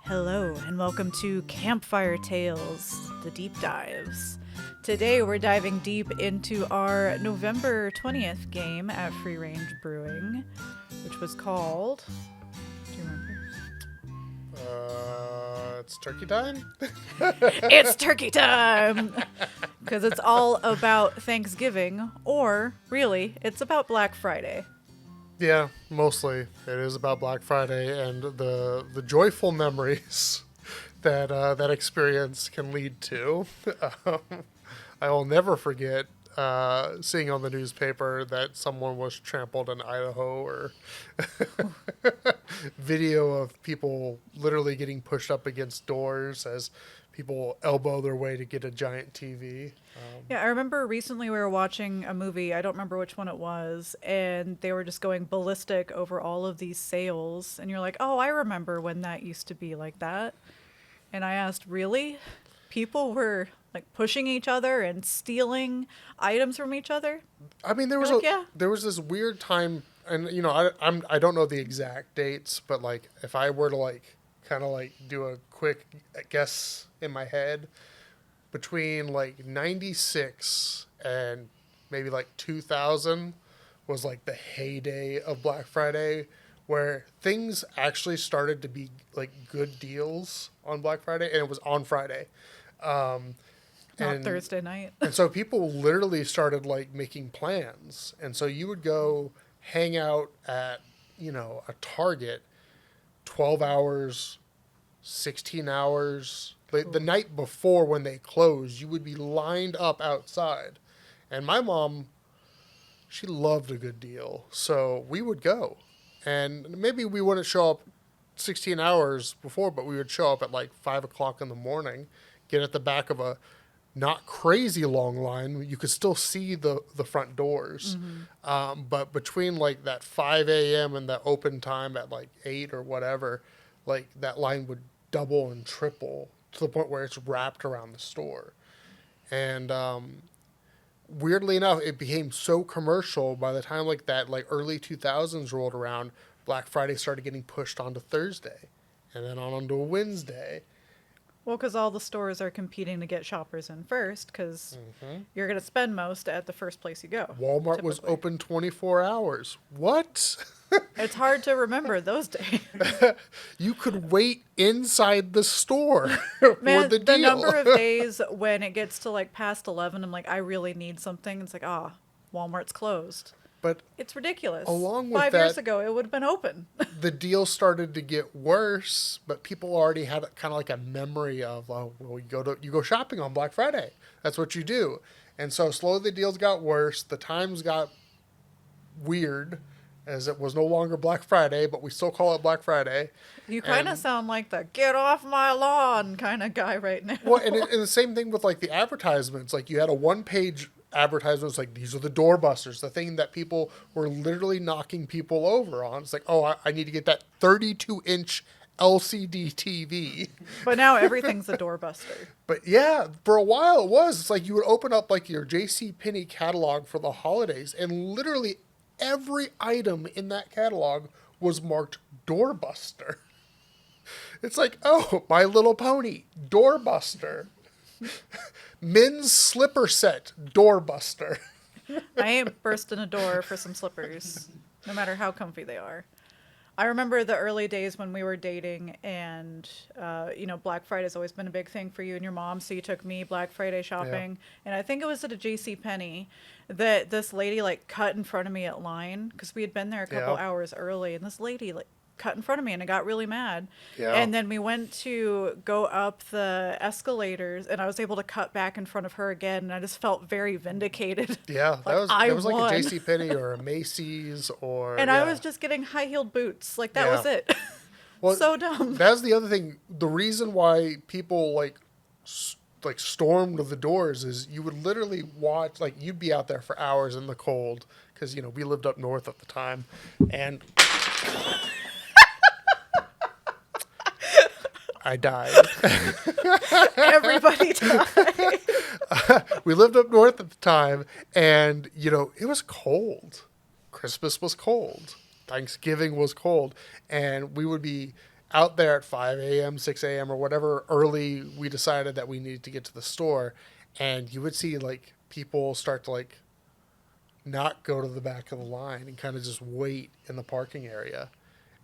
Hello, and welcome to Campfire Tales, the deep dives. Today we're diving deep into our November 20th game at Free Range Brewing, which was called... Do you remember? It's turkey time? It's turkey time! Because it's all about Thanksgiving, or really, it's about Black Friday. Yeah, mostly. It is about Black Friday and the joyful memories that that experience can lead to. I will never forget seeing on the newspaper that someone was trampled in Idaho, or video of people literally getting pushed up against doors as people elbow their way to get a giant TV. Yeah, I remember recently we were watching a movie, I don't remember which one it was, and they were just going ballistic over all of these sales. And you're like, oh, I remember when that used to be like that. And I asked, really? People were like pushing each other and stealing items from each other? I mean, there was yeah. there was this weird time, and I don't know the exact dates, but like if I were to like kind of like do a quick guess in my head, between like 96 and maybe like 2000 was like the heyday of Black Friday, where things actually started to be like good deals on Black Friday, and it was on Friday. Not Thursday night. And so people literally started like making plans. And so you would go hang out at, a Target 12 hours, 16 hours. The night before when they closed, you would be lined up outside. And my mom, she loved a good deal. So we would go. And maybe we wouldn't show up 16 hours before, but we would show up at like 5 o'clock in the morning, get at the back of a not crazy long line. You could still see the front doors. Mm-hmm. But between like that 5 a.m. and the open time at like 8 or whatever, like that line would double and triple to the point where it's wrapped around the store. And weirdly enough, it became so commercial by the time like that like early 2000s rolled around. Black Friday started getting pushed onto Thursday and then onto a Wednesday. Well, because all the stores are competing to get shoppers in first, because you're going to spend most at the first place you go. Walmart typically was open 24 hours. What? It's hard to remember those days. You could wait inside the store Man, for the deal. The number of days when it gets to like past 11, I'm like, I really need something. It's like, Walmart's closed. But it's ridiculous. Along with 5 that, years ago, it would have been open. The deal started to get worse, but people already had kind of like a memory of, you go shopping on Black Friday. That's what you do. And so slowly the deals got worse. The times got weird, as it was no longer Black Friday, but we still call it Black Friday. You kind of sound like the get off my lawn kind of guy right now. Well, and the same thing with like the advertisements. Like you had a one-page advertisements like, these are the doorbusters, the thing that people were literally knocking people over on. It's like, I need to get that 32-inch LCD TV. But now everything's a doorbuster. But yeah, for a while it was. It's like you would open up like your JCPenney catalog for the holidays, and literally every item in that catalog was marked doorbuster. It's like, My Little Pony, doorbuster. Men's slipper set, doorbuster. I ain't bursting a door for some slippers, no matter how comfy they are. I remember the early days when we were dating, and Black Friday's always been a big thing for you and your mom, so you took me Black Friday shopping. Yeah. And I think it was at a JCPenney that this lady like cut in front of me at line, because we had been there a couple hours early, and this lady like cut in front of me, and I got really mad. Yeah. And then we went to go up the escalators, and I was able to cut back in front of her again, and I just felt very vindicated. Yeah, that was like a JCPenney or a Macy's and I was just getting high-heeled boots. Like that was it. Well, so dumb. That's the other thing. The reason why people like stormed the doors is you would literally watch, like you'd be out there for hours in the cold, because we lived up north at the time, and I died. Everybody died. We lived up north at the time, and, it was cold. Christmas was cold. Thanksgiving was cold. And we would be out there at 5 a.m., 6 a.m., or whatever early we decided that we needed to get to the store. And you would see like people start to like not go to the back of the line and kind of just wait in the parking area.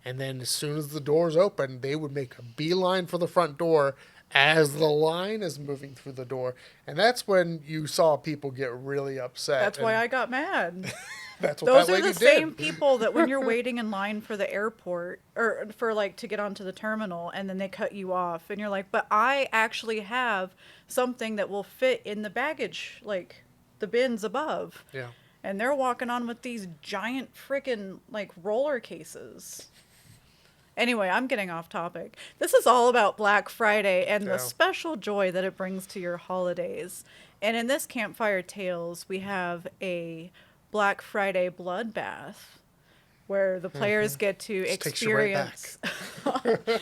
And then as soon as the doors open, they would make a beeline for the front door as the line is moving through the door. And that's when you saw people get really upset. That's why I got mad. That's what Those that are lady the same did. people that when you're waiting in line for the airport or for like to get onto the terminal and then they cut you off and you're like, but I actually have something that will fit in the baggage, like the bins above. Yeah. And they're walking on with these giant freaking like roller cases. Anyway, I'm getting off topic. This is all about Black Friday and Yeah. the special joy that it brings to your holidays. And in this Campfire Tales, we have a Black Friday bloodbath where the players get to Just takes you right back. experience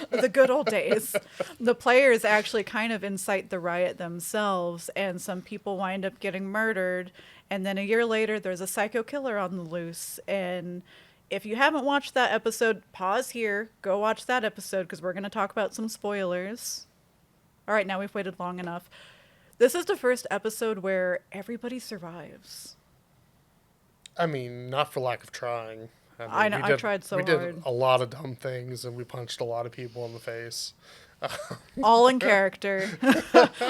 the good old days. The players actually kind of incite the riot themselves, and some people wind up getting murdered. And then a year later, there's a psycho killer on the loose. And if you haven't watched that episode, pause here, go watch that episode because we're going to talk about some spoilers. All right, now we've waited long enough. This is the first episode where everybody survives. I mean, not for lack of trying. I know, I tried so we hard. did a lot of dumb things, and we punched a lot of people in the face. All in character,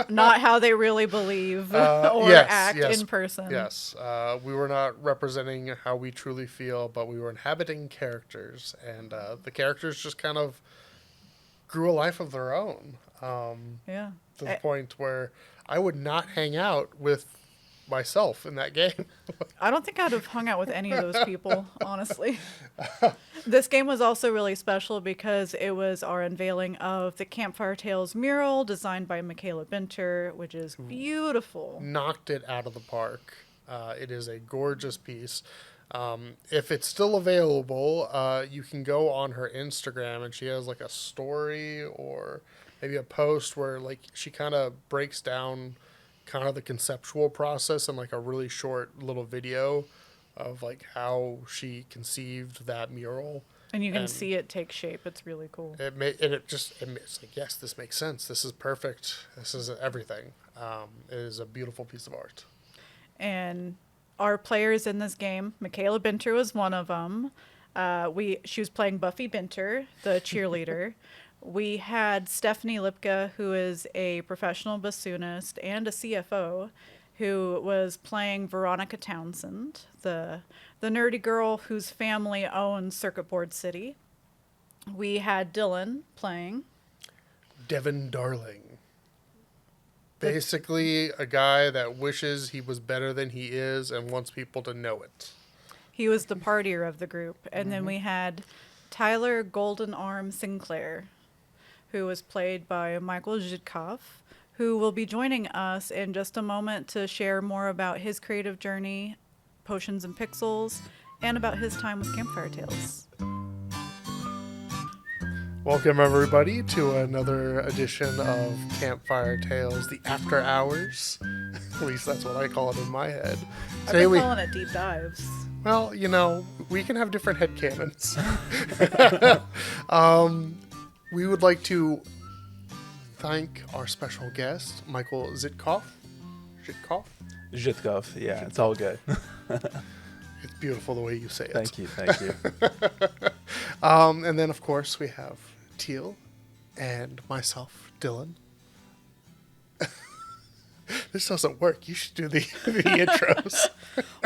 not how they really believe or Yes, act yes, in person. Yes, we were not representing how we truly feel, but we were inhabiting characters, and the characters just kind of grew a life of their own. Yeah. To the point where I would not hang out with myself in that game. I don't think I'd have hung out with any of those people, honestly. This game was also really special because it was our unveiling of the Campfire Tales mural designed by Michaela Binter, which is beautiful. Knocked it out of the park. It is a gorgeous piece. If it's still available, you can go on her Instagram, and she has like a story or maybe a post where like she kind of breaks down kind of the conceptual process in like a really short little video of like how she conceived that mural. And you can see it take shape. It's really cool. It's like, yes, this makes sense. This is perfect. This is everything. It is a beautiful piece of art. And our players in this game, Michaela Binter was one of them. She was playing Buffy Binter, the cheerleader. We had Stephanie Lipka, who is a professional bassoonist and a CFO, who was playing Veronica Townsend, the nerdy girl whose family owns Circuit Board City. We had Dylan playing Devin Darling. Basically, a guy that wishes he was better than he is and wants people to know it. He was the partier of the group. And then we had Tyler Golden Arm Sinclair, who was played by Michael Zytkow, who will be joining us in just a moment to share more about his creative journey, Potions and Pixels, and about his time with Campfire Tales. Welcome, everybody, to another edition of Campfire Tales, the After Hours. At least that's what I call it in my head. I've been calling it deep dives. Well, you know, we can have different headcanons. We would like to thank our special guest, Michael Zytkow. Zytkow, yeah, it's all good. It's beautiful the way you say it. Thank you. And then, of course, we have Teal and myself, Dylan. This doesn't work. You should do the intros.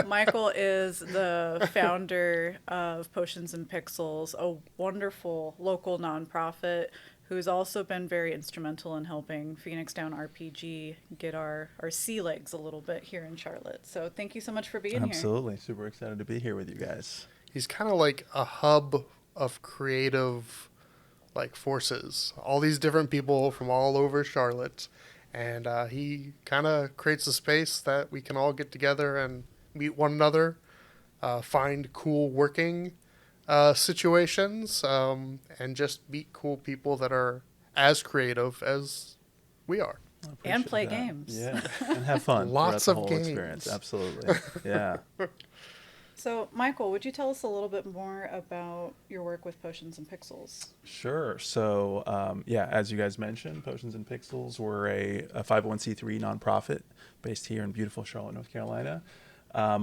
Michael is the founder of Potions and Pixels, a wonderful local nonprofit who's also been very instrumental in helping Phoenix Down RPG get our sea legs a little bit here in Charlotte. So thank you so much for being here. Absolutely. Super excited to be here with you guys. He's kind of like a hub of creative like forces. All these different people from all over Charlotte. And he kind of creates a space that we can all get together and meet one another, find cool working situations, and just meet cool people that are as creative as we are. And play games. Yeah, and have fun. Lots throughout of the whole games. Experience. Absolutely. Yeah. So, Michael, would you tell us a little bit more about your work with Potions and Pixels? Sure. So, yeah, as you guys mentioned, Potions and Pixels, we're a 501c3 nonprofit based here in beautiful Charlotte, North Carolina.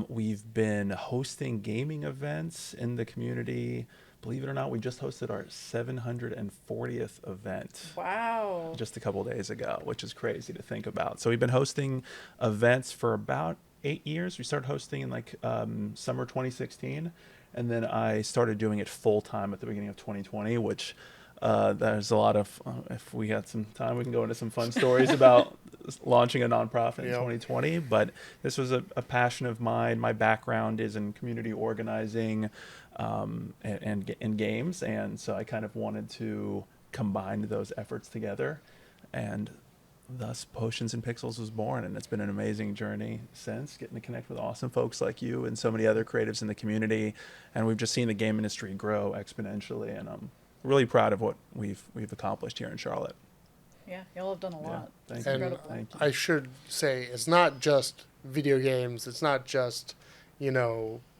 We've been hosting gaming events in the community. Believe it or not, we just hosted our 740th event Wow. just a couple days ago, which is crazy to think about. So we've been hosting events for about 8 years. We started hosting in like summer 2016, and then I started doing it full time at the beginning of 2020, which there's a lot of, if we got some time, we can go into some fun stories about launching a nonprofit in Yep. 2020. But this was a passion of mine. My background is in community organizing and in games, and so I kind of wanted to combine those efforts together, and thus Potions and Pixels was born. And it's been an amazing journey since, getting to connect with awesome folks like you and so many other creatives in the community, and we've just seen the game industry grow exponentially, and I'm really proud of what we've accomplished here in Charlotte. Yeah, y'all have done a lot. Thank It's you. And incredible. Thank you. I should say it's not just video games. It's not just,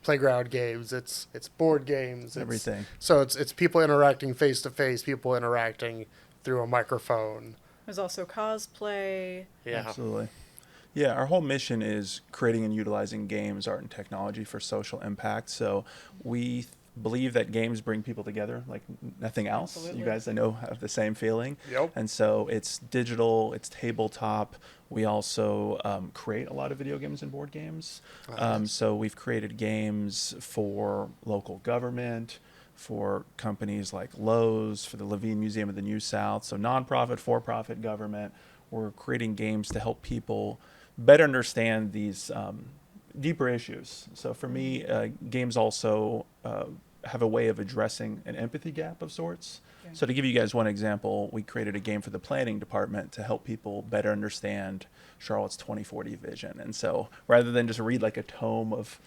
playground games. It's board games. It's, Everything. So it's people interacting face to face, people interacting through a microphone. There's also cosplay. Yeah. Absolutely. Yeah, our whole mission is creating and utilizing games, art, and technology for social impact. So we believe that games bring people together like nothing else. Absolutely. You guys, I know, have the same feeling. Yep. And so it's digital, it's tabletop. We also create a lot of video games and board games. So we've created games for local government, for companies like Lowe's, for the Levine Museum of the New South. So nonprofit, for-profit government. We're creating games to help people better understand these deeper issues. So for me, games also have a way of addressing an empathy gap of sorts. Yeah. So to give you guys one example, we created a game for the planning department to help people better understand Charlotte's 2040 vision. And so rather than just read like a tome of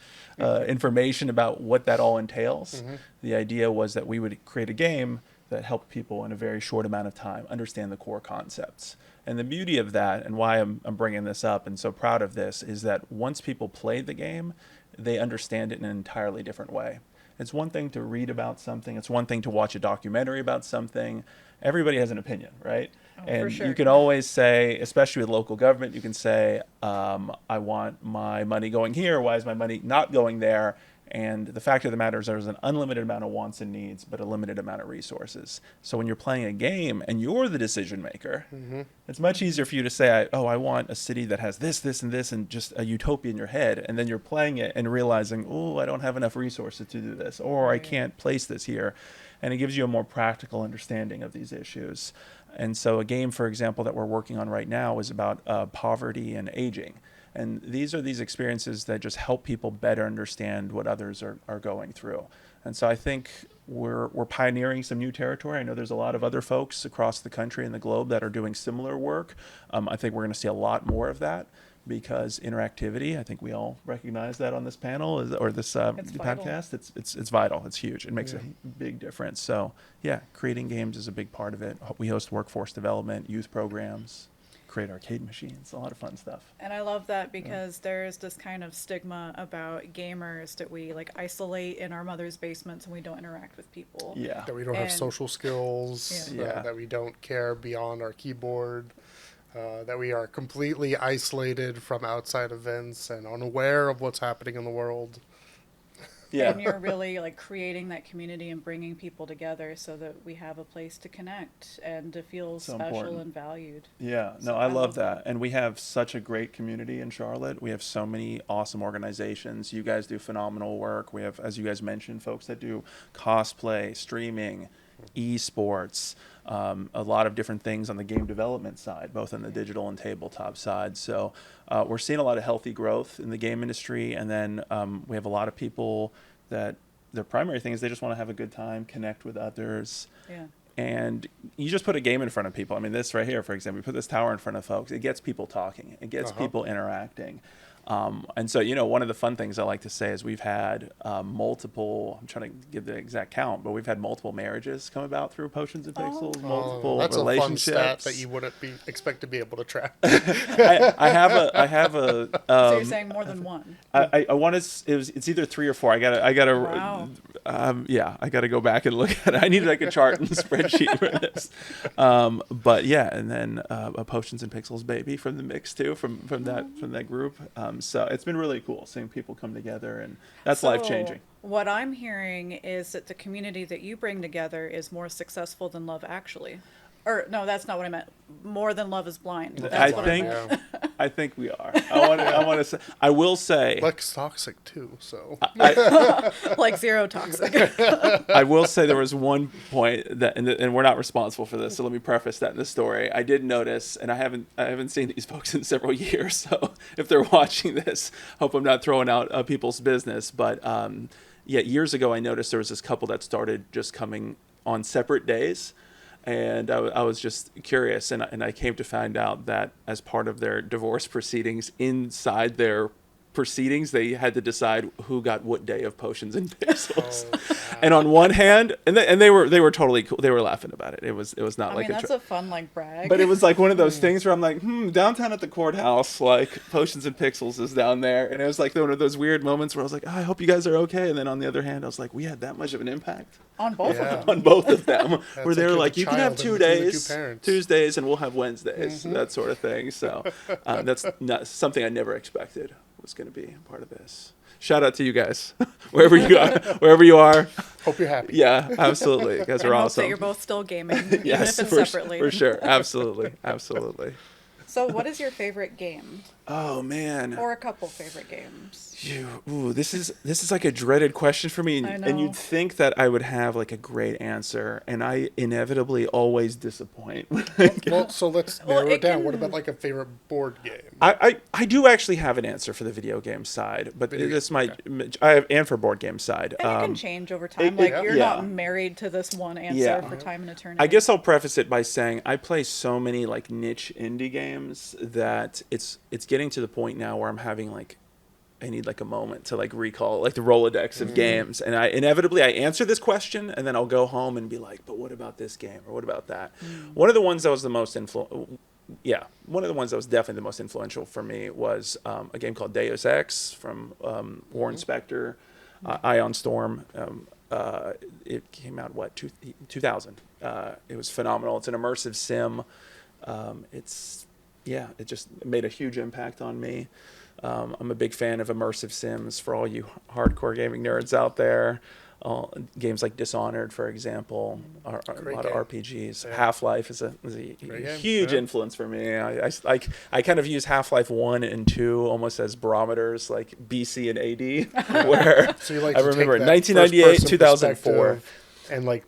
information about what that all entails, the idea was that we would create a game that helped people in a very short amount of time understand the core concepts. And the beauty of that, and why I'm bringing this up and so proud of this, is that once people play the game, they understand it in an entirely different way. It's one thing to read about something. It's one thing to watch a documentary about something. Everybody has an opinion, right? Oh, for And sure. you can always say, especially with local government, you can say, I want my money going here. Why is my money not going there? And the fact of the matter is there's an unlimited amount of wants and needs, but a limited amount of resources. So when you're playing a game and you're the decision maker, it's much easier for you to say, I want a city that has this, this, and this, and just a utopia in your head. And then you're playing it and realizing, I don't have enough resources to do this, or I Right. can't place this here. And it gives you a more practical understanding of these issues. And so a game, for example, that we're working on right now is about poverty and aging. And these are these experiences that just help people better understand what others are going through. And so I think we're pioneering some new territory. I know there's a lot of other folks across the country and the globe that are doing similar work. I think we're going to see a lot more of that because interactivity, I think we all recognize that on this panel or this podcast. It's vital. It's huge. It makes a big difference. So yeah, creating games is a big part of it. We host workforce development, youth programs, create arcade machines, a lot of fun stuff. And I love that because there's this kind of stigma about gamers that we like isolate in our mother's basements and we don't interact with people. Yeah. That we don't have And- social skills, Yeah. that we don't care beyond our keyboard, that we are completely isolated from outside events and unaware of what's happening in the world. And you're really like creating that community and bringing people together so that we have a place to connect and to feel So special important. and valued. Yeah, So no, I I love love that. And we have such a great community in Charlotte. We have so many awesome organizations. You guys do phenomenal work. We have, as you guys mentioned, folks that do cosplay, streaming, esports, a lot of different things on the game development side, both on the digital and tabletop side. So we're seeing a lot of healthy growth in the game industry. And then we have a lot of people that their primary thing is they just want to have a good time, connect with others. Yeah. And you just put a game in front of people. I mean, this right here, for example, we put this tower in front of folks. It gets people talking. It gets people interacting. And so, one of the fun things I like to say is we've had multiple, I'm trying to give the exact count, but we've had multiple marriages come about through Potions and Pixels, multiple That's a fun stat relationships. that you wouldn't expect to be able to track. I have a, So you're saying more than one? I want to, it's either 3 or 4. I gotta, Wow. yeah, I gotta go back and look at it. I need like a chart and spreadsheet for this. But yeah, and then a Potions and Pixels baby from the mix too, from that group. So it's been really cool seeing people come together, and that's So, life changing. What I'm hearing is that the community that you bring together is more successful than Love Actually. Or no, that's not what I meant. More than Love is Blind. That's what I meant. I think we are. I want to say. I will say. Lex toxic too. So Like Zero Toxic. I will say there was one point that, and we're not responsible for this, so let me preface that in the story. I did notice, and I haven't seen these folks in several years, so if they're watching this, hope I'm not throwing out people's business. But yeah, years ago I noticed there was this couple that started just coming on separate days. And I was just curious, and I came to find out that as part of their divorce proceedings, inside their proceedings, they had to decide who got what day of Potions and Pixels. And on one hand, and they were totally cool. They were laughing about it. It was not I like mean, that's a fun like brag. but it was like one of those things where I'm like, downtown at the courthouse, like Potions and Pixels is down there. And it was like one of those weird moments where I was like, I hope you guys are okay. And then on the other hand, I was like, we had that much of an impact on both of them. on both of them. Where they like were you're like, the you can have child 2 and between the days, two parents. Tuesdays, and we'll have Wednesdays, that sort of thing. So that's not something I never expected was going to be part of this. Shout out to you guys, wherever you are. hope you're happy. Yeah, absolutely. You guys are I hope awesome. that you're both still gaming, even Yes, if it's separately. for sure. Absolutely. So what is your favorite game? Oh man. Or a couple favorite games? This is like a dreaded question for me, I and know. you'd think that I would have like a great answer, and I inevitably always disappoint. Well, so let's Well, narrow it it down. can- What about like a favorite board game? I do actually have an answer for the video game side, but this might I have and for board game side. And it can change over time. it- Like, yeah. you're yeah. not married to this one answer Yeah. for time and eternity. I guess I'll preface it by saying I play so many like niche indie games that it's getting to the point now where I'm having like I need like a moment to like recall like the Rolodex of games, and I inevitably I answer this question and then I'll go home and be like, but what about this game or what about that? One of the ones that was the most one of the ones that was definitely the most influential for me was a game called Deus Ex from Warren Spector, Ion Storm. It came out 2000. It was phenomenal. It's an immersive sim. It just made a huge impact on me. I'm a big fan of immersive sims for all you hardcore gaming nerds out there. Games like Dishonored, for example, are a Great lot game. of RPGs. Yeah. Half-Life is a game, huge yeah. influence for me. I kind of use Half-Life 1 and 2 almost as barometers, like BC and AD, where So you like I to remember take that 1998, first-person 2004. perspective and like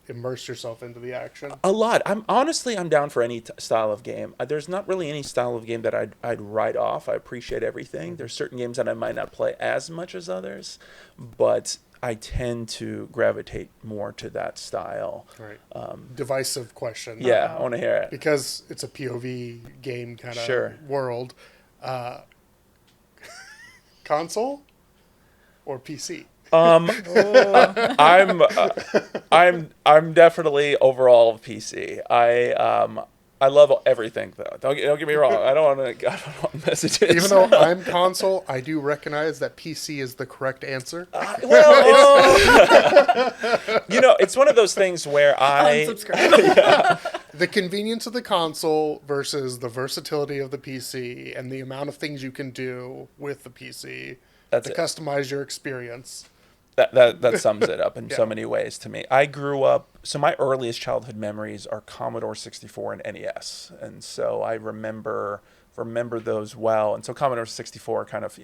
immerse yourself into the action. A lot. I'm down for any style of game. There's not really any style of game that I'd write off. I appreciate everything. There's certain games that I might not play as much as others, but I tend to gravitate more to that style. Right. Divisive question. Yeah, I want to hear it. Because it's a POV game kind of Sure. world. Console or PC? I'm definitely overall PC. I love everything though. Don't get me wrong. I don't want messages. Even though I'm console, I do recognize that PC is the correct answer. It's one of those things where Unsubscribe. The convenience of the console versus the versatility of the PC and the amount of things you can do with the PC That's to it. customize your experience. That sums it up in so Yeah. many ways to me. I grew up, so my earliest childhood memories are Commodore 64 and NES, and so I remember those well. And so Commodore 64 kind of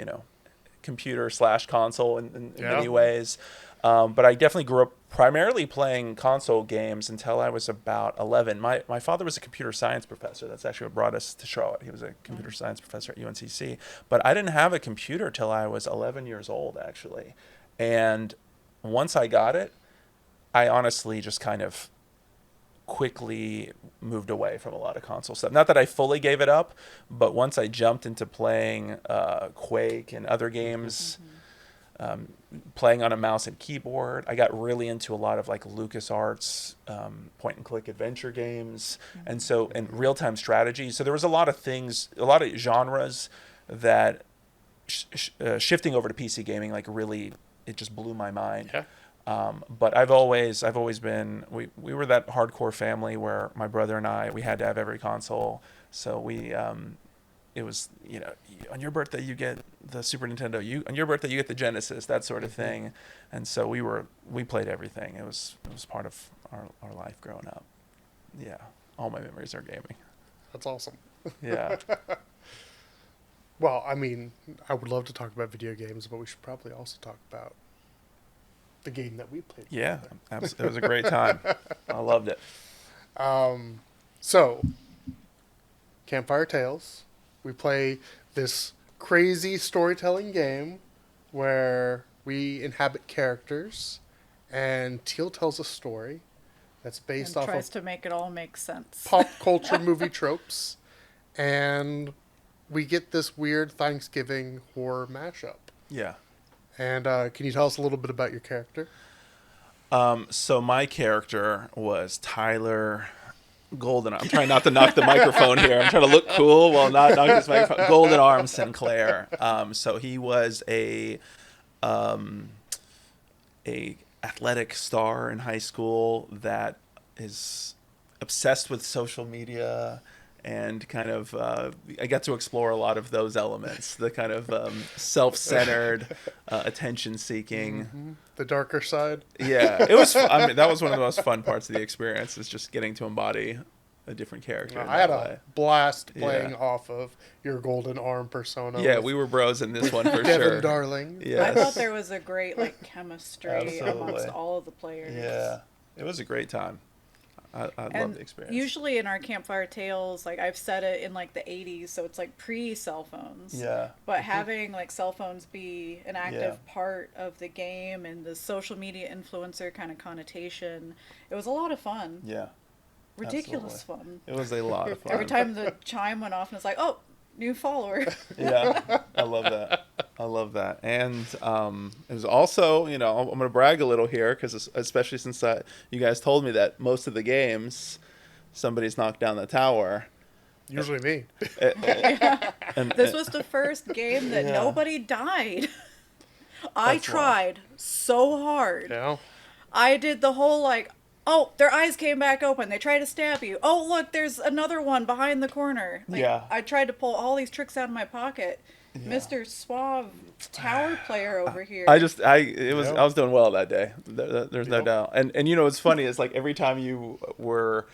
computer / console in Yeah. many ways. But I definitely grew up primarily playing console games until I was about 11. My father was a computer science professor. That's actually what brought us to Charlotte. He was a computer science professor at UNCC. But I didn't have a computer till I was 11 years old, actually. And once I got it, I honestly just kind of quickly moved away from a lot of console stuff. Not that I fully gave it up, but once I jumped into playing Quake and other games, playing on a mouse and keyboard, I got really into a lot of like LucasArts point and click adventure games, and real-time strategy. So there was a lot of things, a lot of genres that shifting over to PC gaming, like really, it just blew my mind. Yeah. But I've always been, we were that hardcore family where my brother and I, we had to have every console. So it was, on your birthday you get the Super Nintendo, on your birthday you get the Genesis, that sort of thing. And so we played everything. It was part of our life growing up. Yeah. All my memories are gaming. That's awesome. Yeah. Well, I mean, I would love to talk about video games, but we should probably also talk about the game that we played. Yeah. It was a great time. I loved it. So, Campfire Tales. We play this crazy storytelling game where we inhabit characters, and Teal tells a story that's based off tries of to make it all make sense. pop culture movie tropes, and we get this weird Thanksgiving horror mashup. Yeah. And can you tell us a little bit about your character? So my character was Tyler Golden. I'm trying not to knock the microphone here. I'm trying to look cool while not knocking this microphone. Golden Arm Sinclair. So he was a athletic star in high school that is obsessed with social media. And kind of, I got to explore a lot of those elements, the kind of self-centered, attention-seeking. The darker side? Yeah, it was. I mean, that was one of the most fun parts of the experience, is just getting to embody a different character. I had a blast playing off of your Golden Arm persona. Yeah, we were bros in this one for Devin sure. Darling. Yes. I thought there was a great chemistry Absolutely. amongst all of the players. Yeah, it was a great time. I love the experience. Usually in our Campfire Tales, like I've said it in like the 80s, so it's like pre-cell phones. Yeah. But having like cell phones be an active Yeah. part of the game and the social media influencer kind of connotation, it was a lot of fun. Yeah. Ridiculous fun. It was a lot of fun. Every time the chime went off and it's like, oh, new follower. Yeah, I love that. I love that. And it was also, I'm going to brag a little here, because especially since you guys told me that most of the games, somebody's knocked down the tower. Usually me. And This was the first game that nobody died. I That's tried so hard. Yeah. I did the whole like, oh, their eyes came back open. They tried to stab you. Oh, look, there's another one behind the corner. Like, Yeah. I tried to pull all these tricks out of my pocket. Yeah. Mr. Suave tower player over here. I was doing well that day. There's no Yep. doubt. And what's funny is, like, every time you were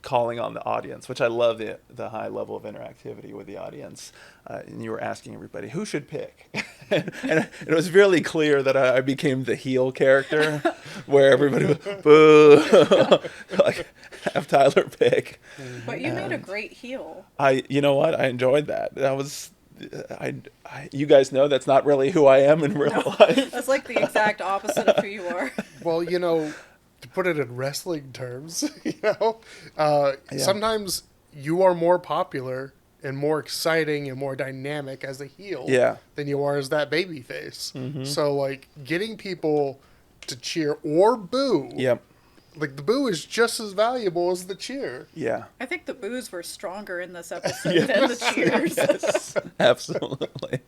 calling on the audience, which I love the high level of interactivity with the audience, and you were asking everybody who should pick, and it was really clear that I became the heel character, where everybody was, boo, like, have Tyler pick. But you made a great heel. You know what? I enjoyed that. That was. You guys know that's not really who I am in real life. That's like the exact opposite of who you are. Well, to put it in wrestling terms, sometimes you are more popular and more exciting and more dynamic as a heel than you are as that baby face. Mm-hmm. So, like, getting people to cheer or boo, Yep. like, the boo is just as valuable as the cheer. Yeah. I think the boos were stronger in this episode than the cheers. Yes, absolutely.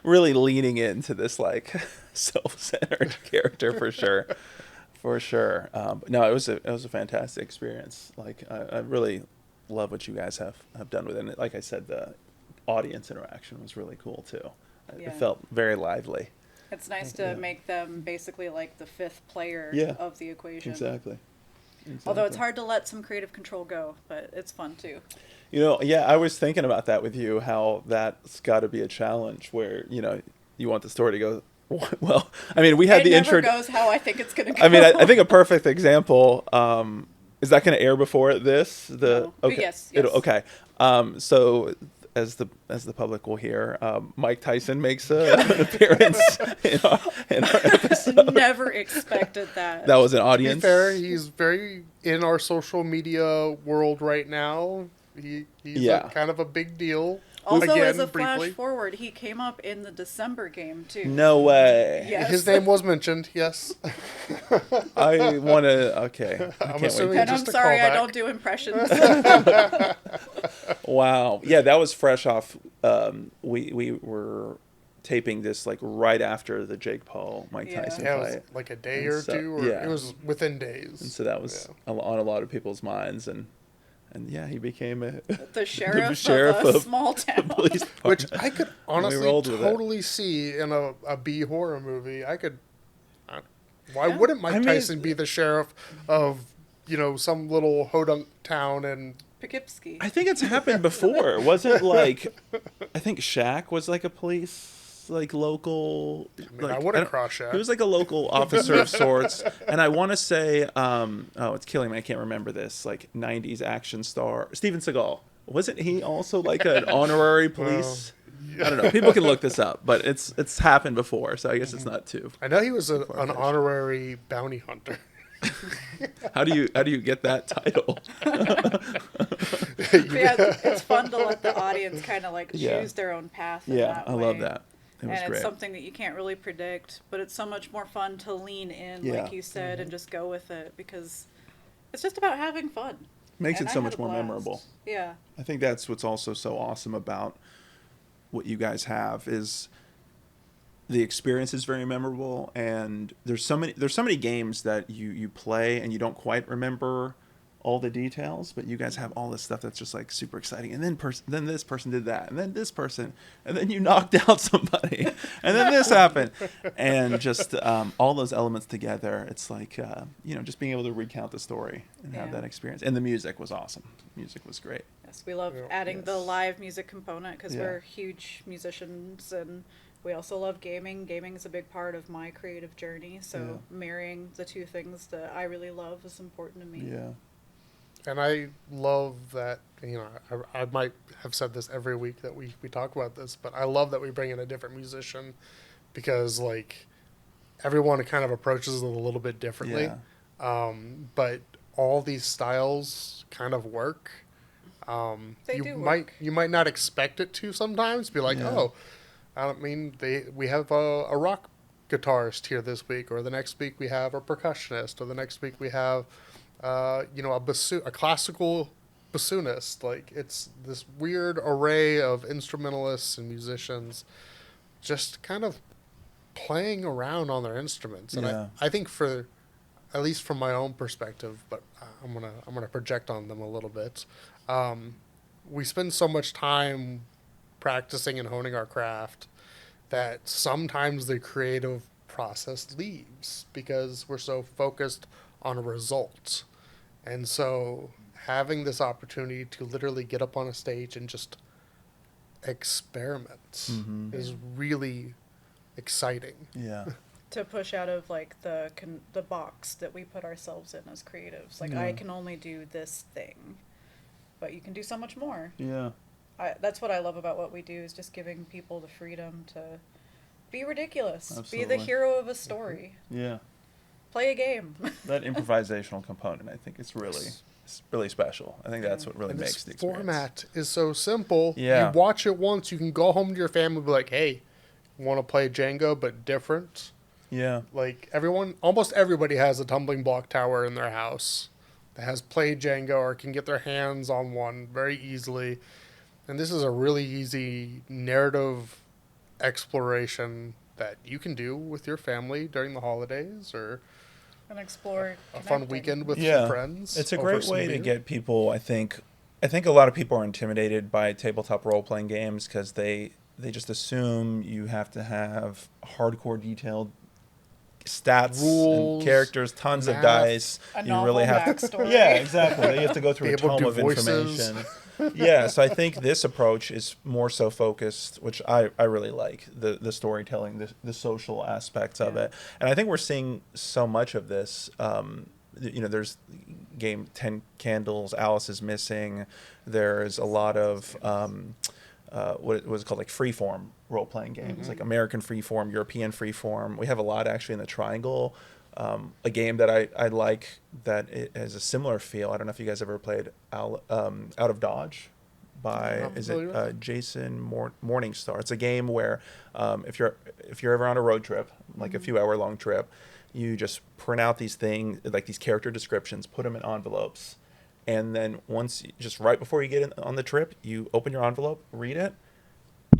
Really leaning into this, like, self-centered character for sure. For sure. But no, it was a fantastic experience. Like, I really love what you guys have done with it. And like I said, the audience interaction was really cool too. Yeah. It felt very lively. It's nice to make them basically like the fifth player of the equation. Exactly. Although it's hard to let some creative control go, but it's fun too. I was thinking about that with you, how that's got to be a challenge where, you want the story to go, well, I mean, we had it the never intro. goes how I think it's going to go. I mean, I think a perfect example, is that going to air before this? No. But Okay. yes. Okay. So as the public will hear, Mike Tyson makes an appearance in our episode. Never expected that. That was an To be audience. fair, he's very in our social media world right now. He's kind of a big deal. Also, Again, as a briefly. flash forward, he came up in the December game too. No way. Yes. His name was mentioned, yes. I want to. Okay. I I'm can't wait. assuming- And I'm Just a sorry, I callback. don't do impressions. Wow. Yeah, that was fresh off. We were taping this like right after the Jake Paul Mike Yeah. Tyson Yeah, it was fight, like a day And or so- two, or yeah. it was within days. and so that was on a lot of people's minds, and yeah, he became The sheriff, sheriff of a of small town. police Which department. I could We honestly rolled with it. totally see in a B horror movie. Why Yeah. wouldn't Mike I mean- Tyson be the sheriff of, some little hodunk town and Poughkeepsie. I think it's happened before. Wasn't like I think Shaq was like a police like local. I like, wouldn't don't- cross Shaq. He was like a local officer of sorts, and I want to say, it's killing me. I can't remember this. Like '90s action star Steven Seagal. Wasn't he also like an honorary police? I don't know. People can look this up, but it's happened before, so I guess it's not too. I know he was an Far-fetched. honorary bounty hunter. How do you get that title? But yeah, it's fun to let the audience kind of like Yeah. choose their own path. In Yeah, that I love way. that. It was And great. it's something that you can't really predict, but it's so much more fun to lean in, Yeah. like you said, and just go with it because it's just about having fun. Makes And it I so had much a more blast. memorable. Yeah. I think that's what's also so awesome about what you guys have is the experience is very memorable, and there's so many games that you play and you don't quite remember all the details, but you guys have all this stuff that's just like super exciting. And then this person did that, and then this person, and then you knocked out somebody, and then this happened, and just all those elements together. It's like just being able to recount the story and have Yeah. that experience. And the music was awesome. Music was great. Yes, we love Yeah. adding the Yes. live music component because Yeah. we're huge musicians and we also love gaming. Gaming is a big part of my creative journey, so marrying the two things that I really love is important to me. Yeah. And I love that, I might have said this every week that we talk about this, but I love that we bring in a different musician because, like, everyone kind of approaches it a little bit differently. Yeah. But all these styles kind of work. They you do might work. you might not expect it to sometimes. Be like, Yeah. oh, I don't mean we have a rock guitarist here this week, or the next week we have a percussionist, or the next week we have a classical bassoonist. Like, it's this weird array of instrumentalists and musicians just kind of playing around on their instruments. And Yeah. I think for, at least from my own perspective, but I'm gonna project on them a little bit. We spend so much time practicing and honing our craft that sometimes the creative process leaves because we're so focused on a result. And so having this opportunity to literally get up on a stage and just experiment Mhm. is really exciting. Yeah. To push out of like the box that we put ourselves in as creatives. Like, Yeah. I can only do this thing, but you can do so much more. Yeah. That's what I love about what we do, is just giving people the freedom to be ridiculous, be Absolutely. the hero of a story, Yeah. play a game. That improvisational component, I think, it's really special. I think that's what really And makes this the experience. format is so simple. Yeah. You watch it once, you can go home to your family and be like, hey, want to play Jenga but different? Yeah. Like, almost everybody has a tumbling block tower in their house that has played Jenga or can get their hands on one very easily. And this is a really easy narrative exploration that you can do with your family during the holidays or And explore a fun connecting. weekend with Yeah. some friends. It's a over great some way to beer. get people, I think a lot of people are intimidated by tabletop role-playing games because they just assume you have to have hardcore detailed stats Rules, and characters, tons of math. dice. A You novel really have backstory. Yeah, exactly. You have to go through Be a able to tome do of voices. information. Yeah, so I think this approach is more so focused, which I really like, the storytelling, the social aspects of it. And I think we're seeing so much of this. There's game 10 Candles, Alice is Missing. There's a lot of what was called like freeform role-playing games, like American freeform, European freeform. We have a lot actually in the Triangle. A game that I like that it has a similar feel. I don't know if you guys ever played Out of Dodge by Jason Morningstar. It's a game where if you're ever on a road trip, like a few hour long trip, you just print out these things, like these character descriptions, put them in envelopes, and then just right before you get on the trip, you open your envelope, read it,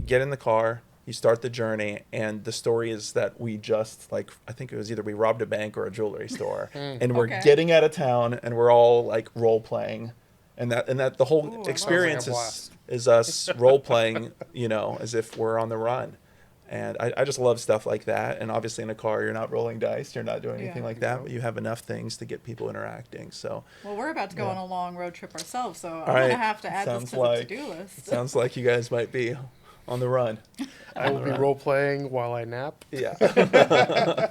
get in the car, you start the journey, and the story is that we just, like, I think it was either we robbed a bank or a jewelry store, and we're getting out of town, and we're all like role playing, and that the whole experience is us role playing, as if we're on the run. And I just love stuff like that. And obviously in a car, you're not rolling dice, you're not doing anything like that, but you have enough things to get people interacting. So, well, we're about to go on a long road trip ourselves, so I'm going to have to add this to the to-do list. Sounds like you guys might be on the run. I will be role-playing while I nap. Yeah.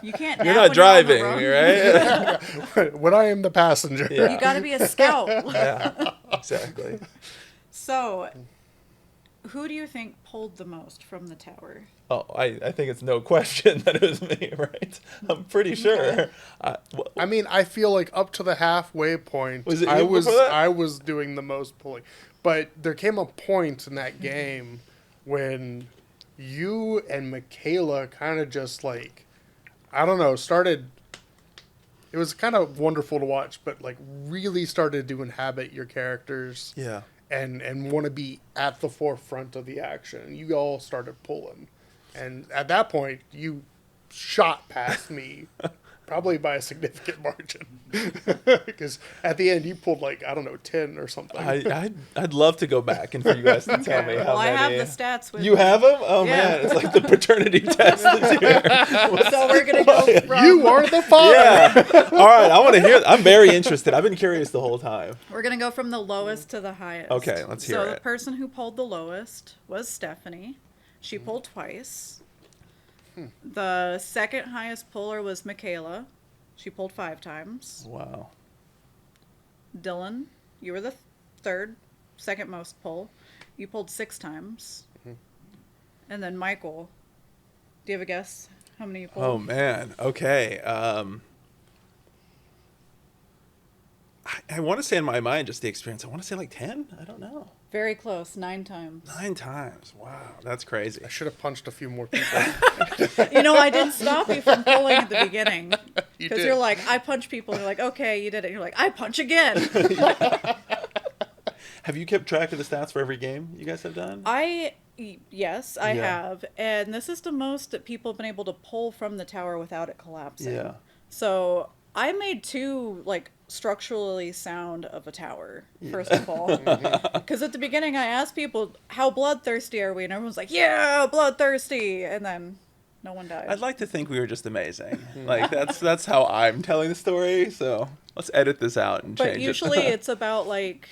You can't nap. You're not driving, right? When I am the passenger. Yeah. You got to be a scout. Yeah, exactly. So, who do you think pulled the most from the tower? Oh, I think it's no question that it was me, right? I'm pretty sure. I mean, I feel like up to the halfway point, Was it I you was before that? I was doing the most pulling. But there came a point in that game when you and Michaela kind of just like, I don't know, started. It was kind of wonderful to watch, but like really started to inhabit your characters. Yeah. And want to be at the forefront of the action. You all started pulling. And at that point, you shot past me, probably by a significant margin. Because at the end, you pulled like, I don't know, 10 or something. I'd love to go back and for you guys to tell me how I many. have the stats with You me. have them? Oh, man. It's like the paternity test this year. So we're going to go from... You are the father! Yeah. All right. I want to hear. I'm very interested. I've been curious the whole time. We're going to go from the lowest to the highest. Okay, let's hear So it. the person who pulled the lowest was Stephanie. She pulled twice. The second highest puller was Michaela. She pulled 5 times. Wow. Dylan, you were the second most pull. You pulled 6 times. And then Michael, do you have a guess how many you pulled? Oh, man. Okay. I want to say in my mind, just the experience, I want to say like 10. I don't know. Very close, 9 times. 9 times. Wow. That's crazy. I should have punched a few more people. I didn't stop you from pulling at the beginning. You Because did. you're like, I punch people. And you're like, okay, you did it. You're like, I punch again. Have you kept track of the stats for every game you guys have done? Yes, I have. And this is the most that people have been able to pull from the tower without it collapsing. Yeah. So I made 2, like, structurally sound of a tower, first of all. Because at the beginning I asked people, how bloodthirsty are we? And everyone's like, yeah, bloodthirsty. And then no one died. I'd like to think we were just amazing. Like that's how I'm telling the story. So let's edit this out and change But it. usually it's about, like,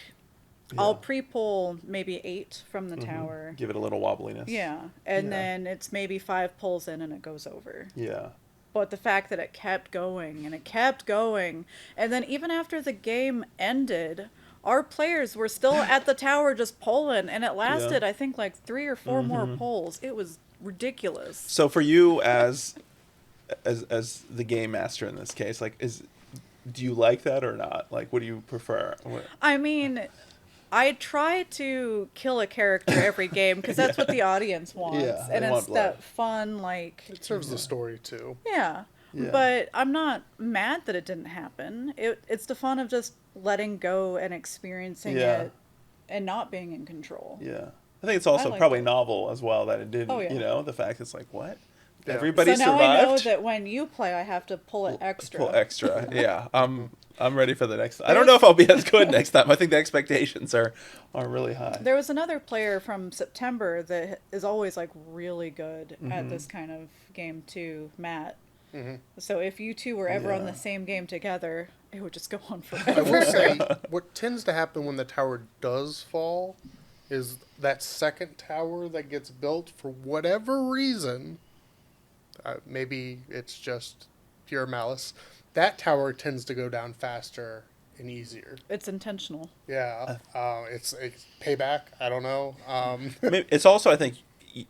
I'll pre-pull maybe 8 from the tower. Give it a little wobbliness. Yeah. And then it's maybe 5 pulls in and it goes over. Yeah. But the fact that it kept going and it kept going. And then even after the game ended, our players were still at the tower just pulling. And it lasted, I think, like 3 or 4 more pulls. It was ridiculous. So for you as the game master in this case, like, do you like that or not? Like, what do you prefer? I mean, I try to kill a character every game because that's what the audience wants. Yeah, and they it's want blood. that fun, like... It serves the story, too. Yeah. But I'm not mad that it didn't happen. It's the fun of just letting go and experiencing it and not being in control. Yeah. I think it's also like probably that. novel as well that it didn't, Oh, yeah. the fact it's like, what? Yeah. Everybody So now survived? I know that when you play, I have to pull it extra. Pull extra. Yeah. I'm ready for the next time. I don't know if I'll be as good next time. I think the expectations are really high. There was another player from September that is always, like, really good at this kind of game too, Matt. So if you two were ever on the same game together, it would just go on forever. I will say, what tends to happen when the tower does fall is that second tower that gets built for whatever reason, maybe it's just pure malice, that tower tends to go down faster and easier. It's intentional. Yeah, it's payback. I don't know. It's also, I think,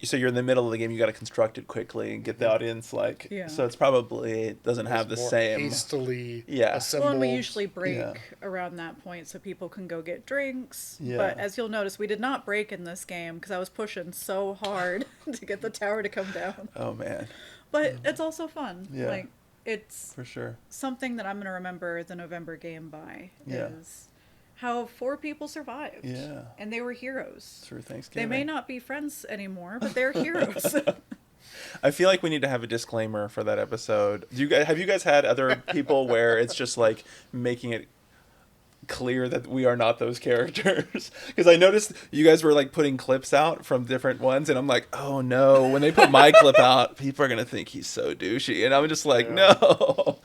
so you're in the middle of the game, you got to construct it quickly and get the audience like. Yeah. So it's probably it doesn't have the more same. hastily Yeah. assembled. Well, and we usually break Yeah. around that point so people can go get drinks. Yeah. But as you'll notice, we did not break in this game because I was pushing so hard to get the tower to come down. Oh man, But it's also fun. Yeah. Like, it's for sure. something that I'm going to remember the November game by Yeah. is how 4 people survived. Yeah. And they were heroes. Through They Thanksgiving. may not be friends anymore, but they're heroes. I feel like we need to have a disclaimer for that episode. Have you guys had other people where it's just like making it clear that we are not those characters? Because I noticed you guys were like putting clips out from different ones, and I'm like, oh no, when they put my clip out, people are gonna think he's so douchey, and I'm just like, no.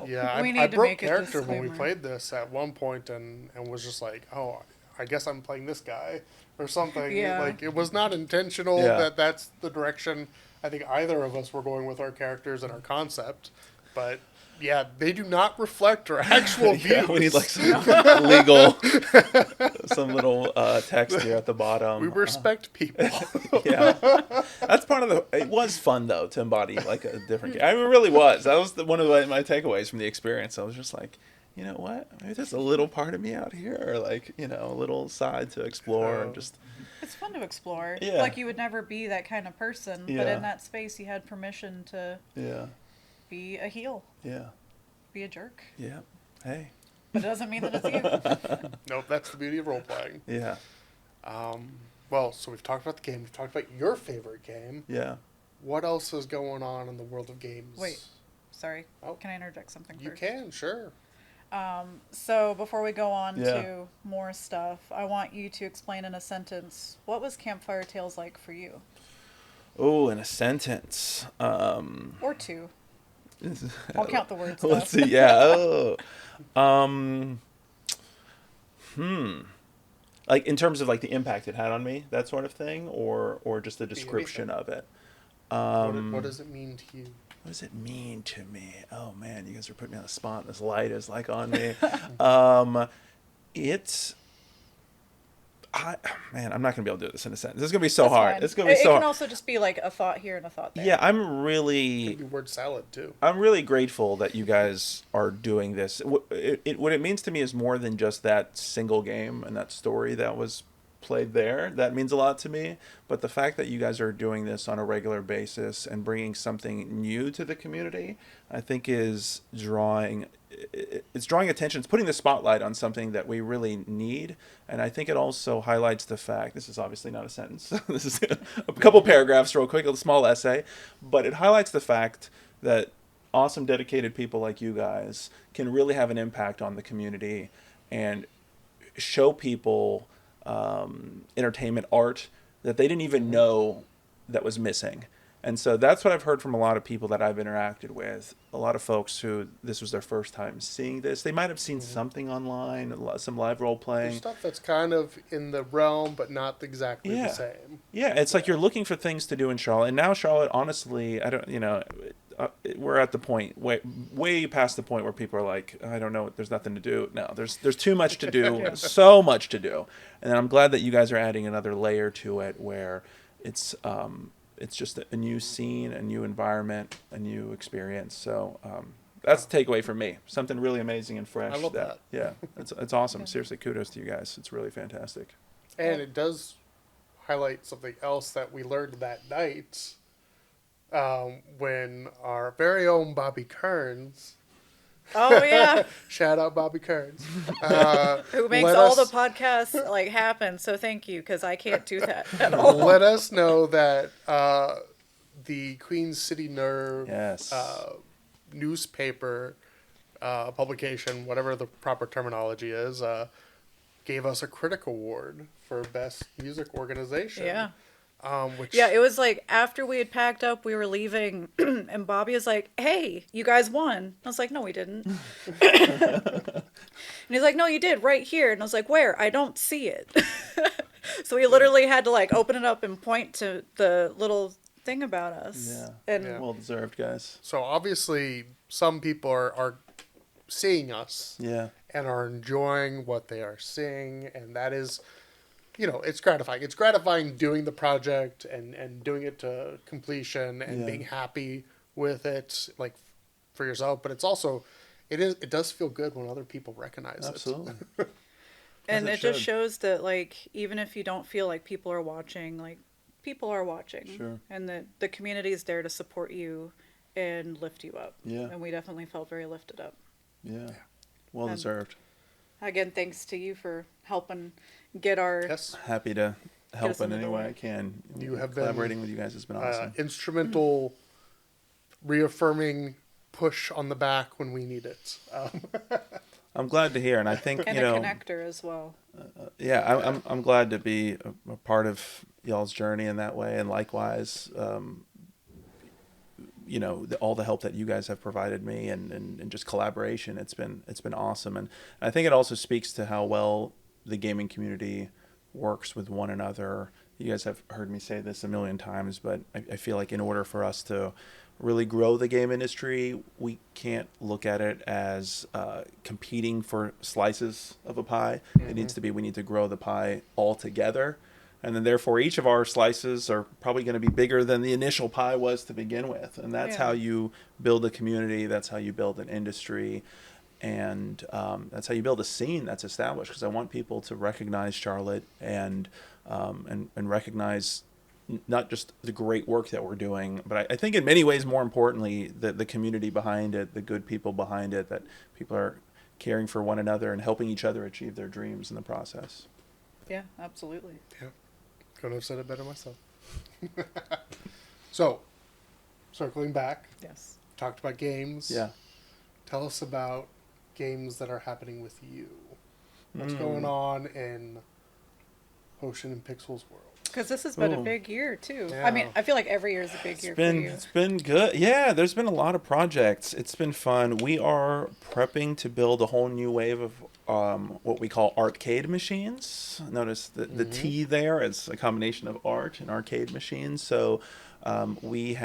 Yeah, We I need to broke make a character when we disclaimer. played this at one point and was just like, oh, I guess I'm playing this guy or something. Yeah. Like, it was not intentional Yeah. that's the direction I think either of us were going with our characters and our concept. But yeah, they do not reflect our actual views. Yeah, we need like some legal, some little text here at the bottom. We respect people. Yeah, that's part of the. It was fun though to embody like a different. I mean, it really was. That was one of my takeaways from the experience. I was just like, you know what? Maybe there's a little part of me out here, or like a little side to explore, and just. It's fun to explore. Yeah. Like, you would never be that kind of person, but Yeah. in that space you had permission to Yeah, be a heel, yeah, be a jerk. yeah. Hey. But it doesn't mean that it's you. Nope, that's the beauty of role playing. Yeah, Well, so we've talked about the game. We've talked about your favorite game. yeah. What else is going on in the world of games? Wait. Sorry. Oh. Can I interject something You first? can, sure. So before we go on Yeah. to more stuff, I want you to explain in a sentence, what was Campfire Tales like for you? Oh, in a sentence. Or 2. I'll count the words, though. Let's see. Yeah. Like in terms of like the impact it had on me, that sort of thing, or just the description of it. What does it mean to you? What does it mean to me? Oh man, you guys are putting me on the spot. This light is like on me. Man, I'm not gonna be able to do this in a sentence. This is gonna be so That's hard. fine. It's gonna be It so can hard. also just be like a thought here and a thought there. Yeah, I'm really. Could be word salad too. I'm really grateful that you guys are doing this. What it means to me is more than just that single game and that story that was played there. That means a lot to me. But the fact that you guys are doing this on a regular basis and bringing something new to the community, I think is drawing attention. It's putting the spotlight on something that we really need. And I think it also highlights the fact, this is obviously not a sentence, this is a couple paragraphs real quick, a small essay, but it highlights the fact that awesome, dedicated people like you guys can really have an impact on the community and show people entertainment art that they didn't even know that was missing. And so that's what I've heard from a lot of people that I've interacted with. A lot of folks who this was their first time seeing this. They might have seen something online, some live role There's playing. stuff that's kind of in the realm, but not exactly Yeah. the same. Yeah, it's like you're looking for things to do in Charlotte. And now Charlotte, honestly, I don't, we're at the point way past the point where people are like, I don't know, there's nothing to do. No, there's too much to do, so much to do. And I'm glad that you guys are adding another layer to it where it's just a new scene, a new environment, a new experience. So that's the takeaway for me. Something really amazing and fresh. I love that. Yeah, it's awesome. Seriously, kudos to you guys. It's really fantastic. And it does highlight something else that we learned that night when our very own Bobby Kerns, Oh, yeah. shout out Bobby Kerns, Who makes let all us- the podcasts like happen. So thank you, because I can't do that at all. let us know that the Queen City Nerve Yes. newspaper publication, whatever the proper terminology is, gave us a critic award for best music organization. Yeah. Which Yeah, it was like after we had packed up, we were leaving, and Bobby was like, "Hey, you guys won." I was like, "No, we didn't." And he's like, "No, you did, right here." And I was like, "Where? I don't see it." So we literally had to like open it up and point to the little thing about us. Yeah. And Yeah. Well deserved, guys. So obviously some people are seeing us Yeah. and are enjoying what they are seeing, and that is, it's gratifying. It's gratifying doing the project and doing it to completion and Yeah. being happy with it, like for yourself. But it's also, it does feel good when other people recognize Absolutely. And As it it just should. shows that, like, even if you don't feel like people are watching, like, people are watching. Sure. And that the community is there to support you and lift you up. Yeah. And we definitely felt very lifted up. Yeah. Well And- deserved. Again, thanks to you for helping get our it. Yes, Happy to help us in in the any door. way I can. You have been, Collaborating with you guys has been awesome. instrumental, reaffirming push on the back when we need it. I'm glad to hear, and I think and you a know, connector as well. yeah, I'm glad to be a part of y'all's journey in that way, and likewise, all the help that you guys have provided me, and just collaboration. It's been awesome, and I think it also speaks to how well the gaming community works with one another. You guys have heard me say this a million times, but I feel like in order for us to really grow the game industry, we can't look at it as competing for slices of a pie. It needs to be, we need to grow the pie all together. And then therefore each of our slices are probably going to be bigger than the initial pie was to begin with. And that's Yeah. how you build a community. That's how you build an industry. And that's how you build a scene that's established. Because I want people to recognize Charlotte and recognize not just the great work that we're doing, but I think in many ways, more importantly, the community behind it, the good people behind it, that people are caring for one another and helping each other achieve their dreams in the process. Yeah, absolutely. Couldn't have said it better myself. So, circling back, Yes. talked about games. Yeah. Tell us about games that are happening with you. What's going on in Potion and Pixels world? Because this has been a Ooh. big year, too. Yeah. I mean, I feel like every year is a big year for you. It's been good. Yeah, there's been a lot of projects. It's been fun. We are prepping to build a whole new wave of what we call arcade machines. Notice the T there. It's a combination of art and arcade machines. So we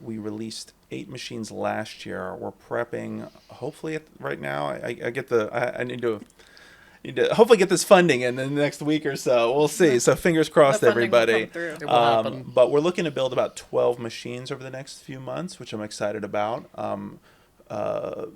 released 8 machines last year. We're prepping. Hopefully, right now, I need to hopefully get this funding in the next week or so. We'll see. So fingers crossed, The funding will everybody. come through. It will happen. But we're looking to build about 12 machines over the next few months, which I'm excited about. A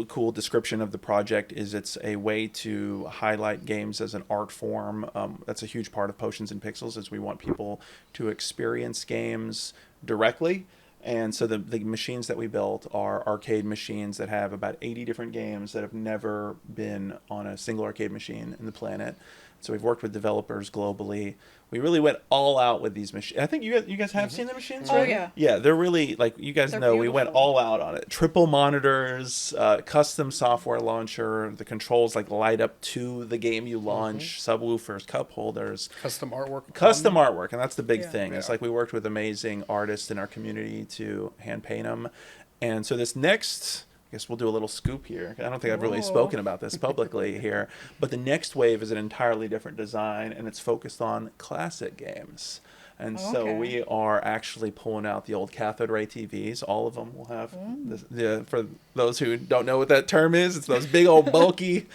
cool description of the project is it's a way to highlight games as an art form. That's a huge part of Potions and Pixels, is we want people to experience games directly. And so the machines that we built are arcade machines that have about 80 different games that have never been on a single arcade machine in the planet. So we've worked with developers globally. We really went all out with these machines. I think you guys have seen the machines, Oh, right? yeah. Yeah, they're really, like, you guys They're know, we went beautiful. all out on it. Triple monitors, custom software launcher, the controls like light up to the game you launch, subwoofers, cup holders, Custom artwork. custom artwork, and that's the big Yeah. thing. It's Yeah. like we worked with amazing artists in our community to hand paint them. And so this next, I guess we'll do a little scoop here. I don't think I've really Whoa. spoken about this publicly here, but the next wave is an entirely different design, and it's focused on classic games. And so Okay. we are actually pulling out the old cathode ray TVs. All of them will have, for those who don't know what that term is, it's those big old bulky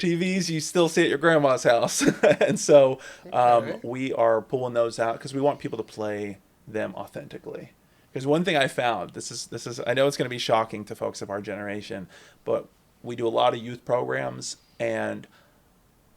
TVs you still see at your grandma's house. And so Okay. we are pulling those out because we want people to play them authentically. Because one thing I found, this is I know it's going to be shocking to folks of our generation, but we do a lot of youth programs, and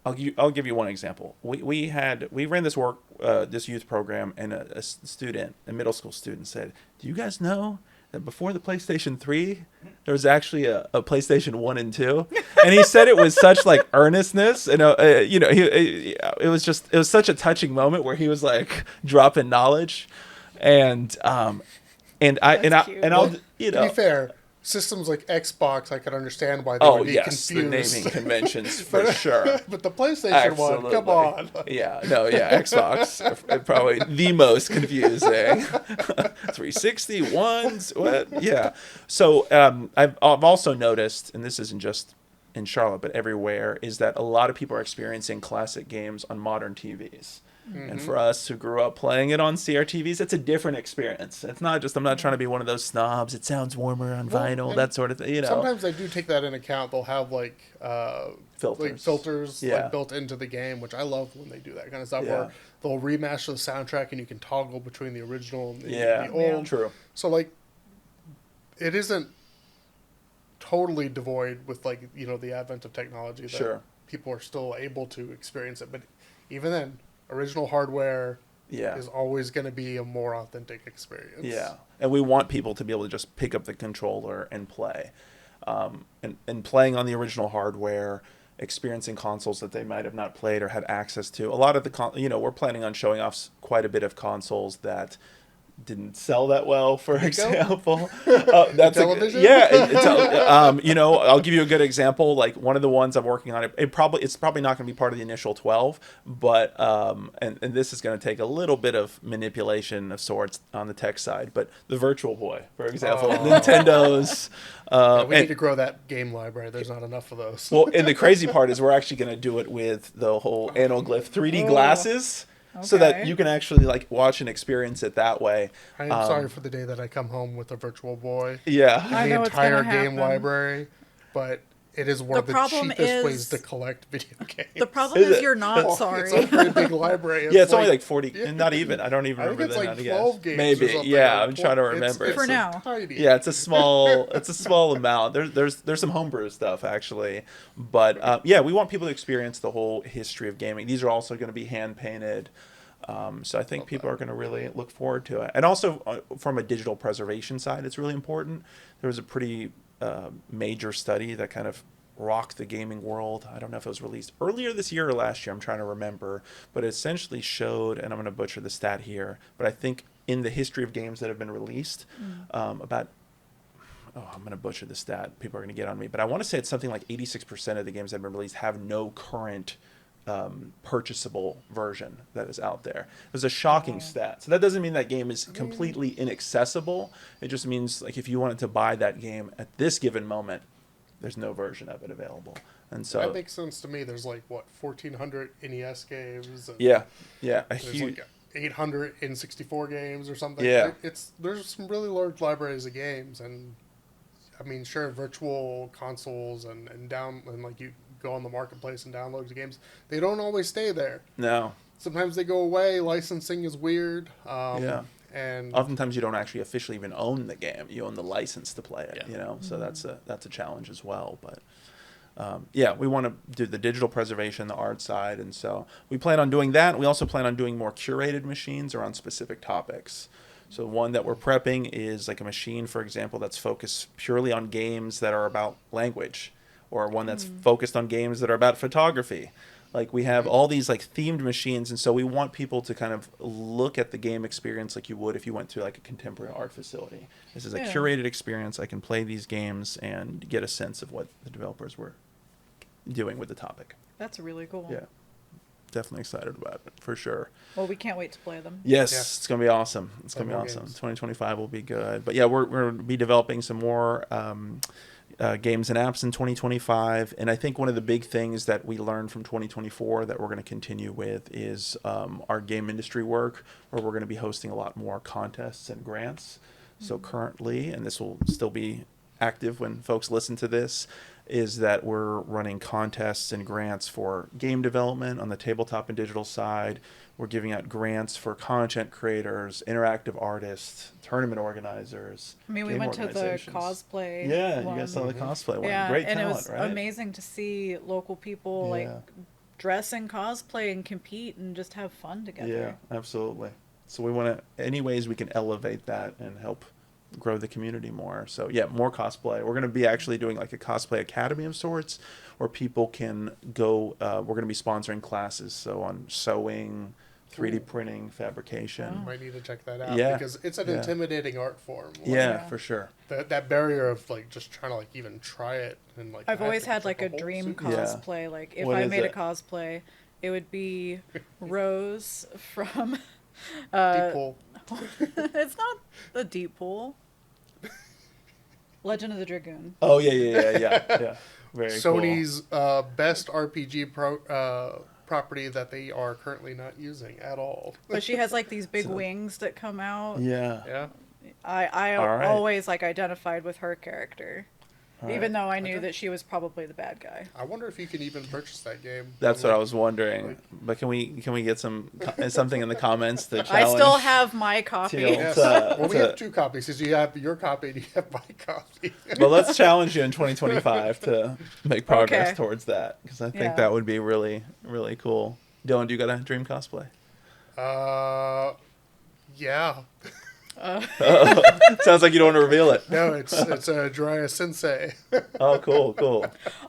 I'll give you one example. We ran this youth program, and a middle school student said, "Do you guys know that before the PlayStation 3, there was actually a PlayStation 1 and 2?" And he said it with such like earnestness, and it was such a touching moment where he was like dropping knowledge, and I'll To be fair, systems like Xbox, I could understand why they Oh would be yes, the confused. naming conventions for sure. But the PlayStation one, come on. Yeah, Xbox, probably the most confusing. 360 ones, what? Yeah. So I've also noticed, and this isn't just in Charlotte, but everywhere, is that a lot of people are experiencing classic games on modern TVs. And for us who grew up playing it on CRTVs, it's a different experience. It's not just, I'm not trying to be one of those snobs. It sounds warmer on Well, vinyl, and that sort of thing. You know, Sometimes they do take that in account. They'll have filters Yeah. like built into the game, which I love when they do that kind of stuff. Yeah. Where they'll remaster the soundtrack and you can toggle between the original and Yeah. the old. True. So like, it isn't totally devoid with like the advent of technology that Sure. people are still able to experience it. But even then, original hardware Yeah. is always going to be a more authentic experience. Yeah, and we want people to be able to just pick up the controller and play, and playing on the original hardware, experiencing consoles that they might have not played or had access to. A lot of we're planning on showing off quite a bit of consoles that didn't sell that well, for example. That's television? I'll give you a good example. Like one of the ones I'm working on, it's probably not going to be part of the initial 12, but and this is going to take a little bit of manipulation of sorts on the tech side. But the Virtual Boy, for example, Nintendo's. We need to grow that game library. There's not enough of those. Well, and the crazy part is we're actually going to do it with the whole anaglyph 3D glasses. So that Okay. you can actually like watch and experience it that way. I am sorry for the day that I come home with a Virtual Boy. Yeah. I The know it's gonna entire game happen. library, but it is one of the problem cheapest ways is- to collect video games. The problem Is is it? you're not sorry. It's a pretty big library. Yeah, it's only like 40, not even. I don't even I think remember it's the like amount of 12 games. games. Maybe, or something. yeah. Or I'm trying to remember. It's For now. tiny. Yeah, it's a small amount. There's some homebrew stuff actually, but yeah, we want people to experience the whole history of gaming. These are also going to be hand painted. So I think people are going to really look forward to it. And also from a digital preservation side, it's really important. There was a pretty major study that kind of rocked the gaming world. I don't know if it was released earlier this year or last year. I'm trying to remember. But it essentially showed, and I'm going to butcher the stat here, but I think in the history of games that have been released, about I'm going to butcher the stat. People are going to get on me. But I want to say it's something like 86% of the games that have been released have no current purchasable version that is out there. It was a shocking stat. So that doesn't mean that game is completely inaccessible. It just means like if you wanted to buy that game at this given moment, there's no version of it available. And so That makes sense to me. There's like 1,400 NES games. And yeah, a There's huge. like 800 N64 games or something. Yeah. There's some really large libraries of games, and I mean, sure, virtual consoles and like you go on the marketplace and download the games. They don't always stay there. No. Sometimes they go away. Licensing is weird. Yeah. And Oftentimes you don't actually officially even own the game. You own the license to play it. Yeah. So that's a challenge as well. But yeah, we want to do the digital preservation, the art side, and so we plan on doing that. We also plan on doing more curated machines around specific topics. So one that we're prepping is like a machine, for example, that's focused purely on games that are about language, or one that's focused on games that are about photography. Like we have all these like themed machines, and so we want people to kind of look at the game experience like you would if you went to like a contemporary art facility. This is a Yeah. curated experience. I can play these games and get a sense of what the developers were doing with the topic. That's really cool. Yeah, definitely excited about it for sure. Well, we can't wait to play them. Yes, Yeah. it's gonna be awesome. It's gonna be more awesome. games. 2025 will be good. But yeah, we're going to be developing some more games and apps in 2025. And I think one of the big things that we learned from 2024 that we're going to continue with is our game industry work, where we're going to be hosting a lot more contests and grants. So currently, and this will still be active when folks listen to this, is that we're running contests and grants for game development on the tabletop and digital side. We're giving out grants for content creators, interactive artists, tournament organizers. I mean, we game went to the organizations. cosplay. Yeah, one. you guys saw the cosplay one. Yeah, Great and talent, it was right? amazing to see local people like Yeah. dress in cosplay and compete and just have fun together. Yeah, absolutely. So we want to, any ways we can elevate that and help grow the community more. So yeah, more cosplay. We're going to be actually doing like a cosplay academy of sorts, where people can go. We're going to be sponsoring classes, so on sewing, 3D printing, fabrication. might need to check that out Yeah. because it's an Yeah. intimidating art form. Like, Yeah, Yeah. for sure. that barrier of like just trying to like even try it and like I've I always think had it's like a whole dream suit. Yeah. cosplay. Like if What I is made it? a cosplay, it would be Rose from. Deep pool. It's not the deep pool. Legend of the Dragoon. Oh yeah. Very cool. Sony's best RPG property that they are currently not using at all. But she has like these big wings that come out. Yeah. Yeah. I All right. always like identified with her character, All even right. though I knew Okay. that she was probably the bad guy. I wonder if you can even purchase that game. That's what I was wondering. But can we get something in the comments to I challenge? still have my copy. Teal. Yes. Well, we have two copies because you have your copy and you have my copy. Well, let's challenge you in 2025 to make progress Okay. towards that, because I think Yeah. that would be really, really cool. Dylan, do you got a dream cosplay? Yeah. Sounds like you don't want to reveal it. No, it's a Jiraiya Sensei. Oh, cool.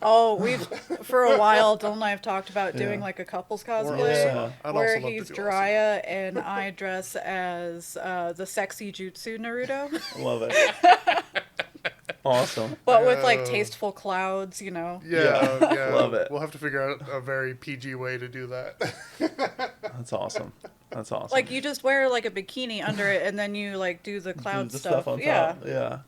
Oh, we've for a while, Dylan and I have talked about doing Yeah. like a couples Or cosplay Yeah. I'd where also love to he's do Jiraiya and I dress as the sexy Jutsu Naruto, Love it. Awesome. but with like tasteful clouds, you know. Yeah, Yeah. yeah. Love it. We'll have to figure out a very PG way to do that. That's awesome. Like you just wear like a bikini under it, and then you like do the cloud the stuff. on Yeah. top. Yeah.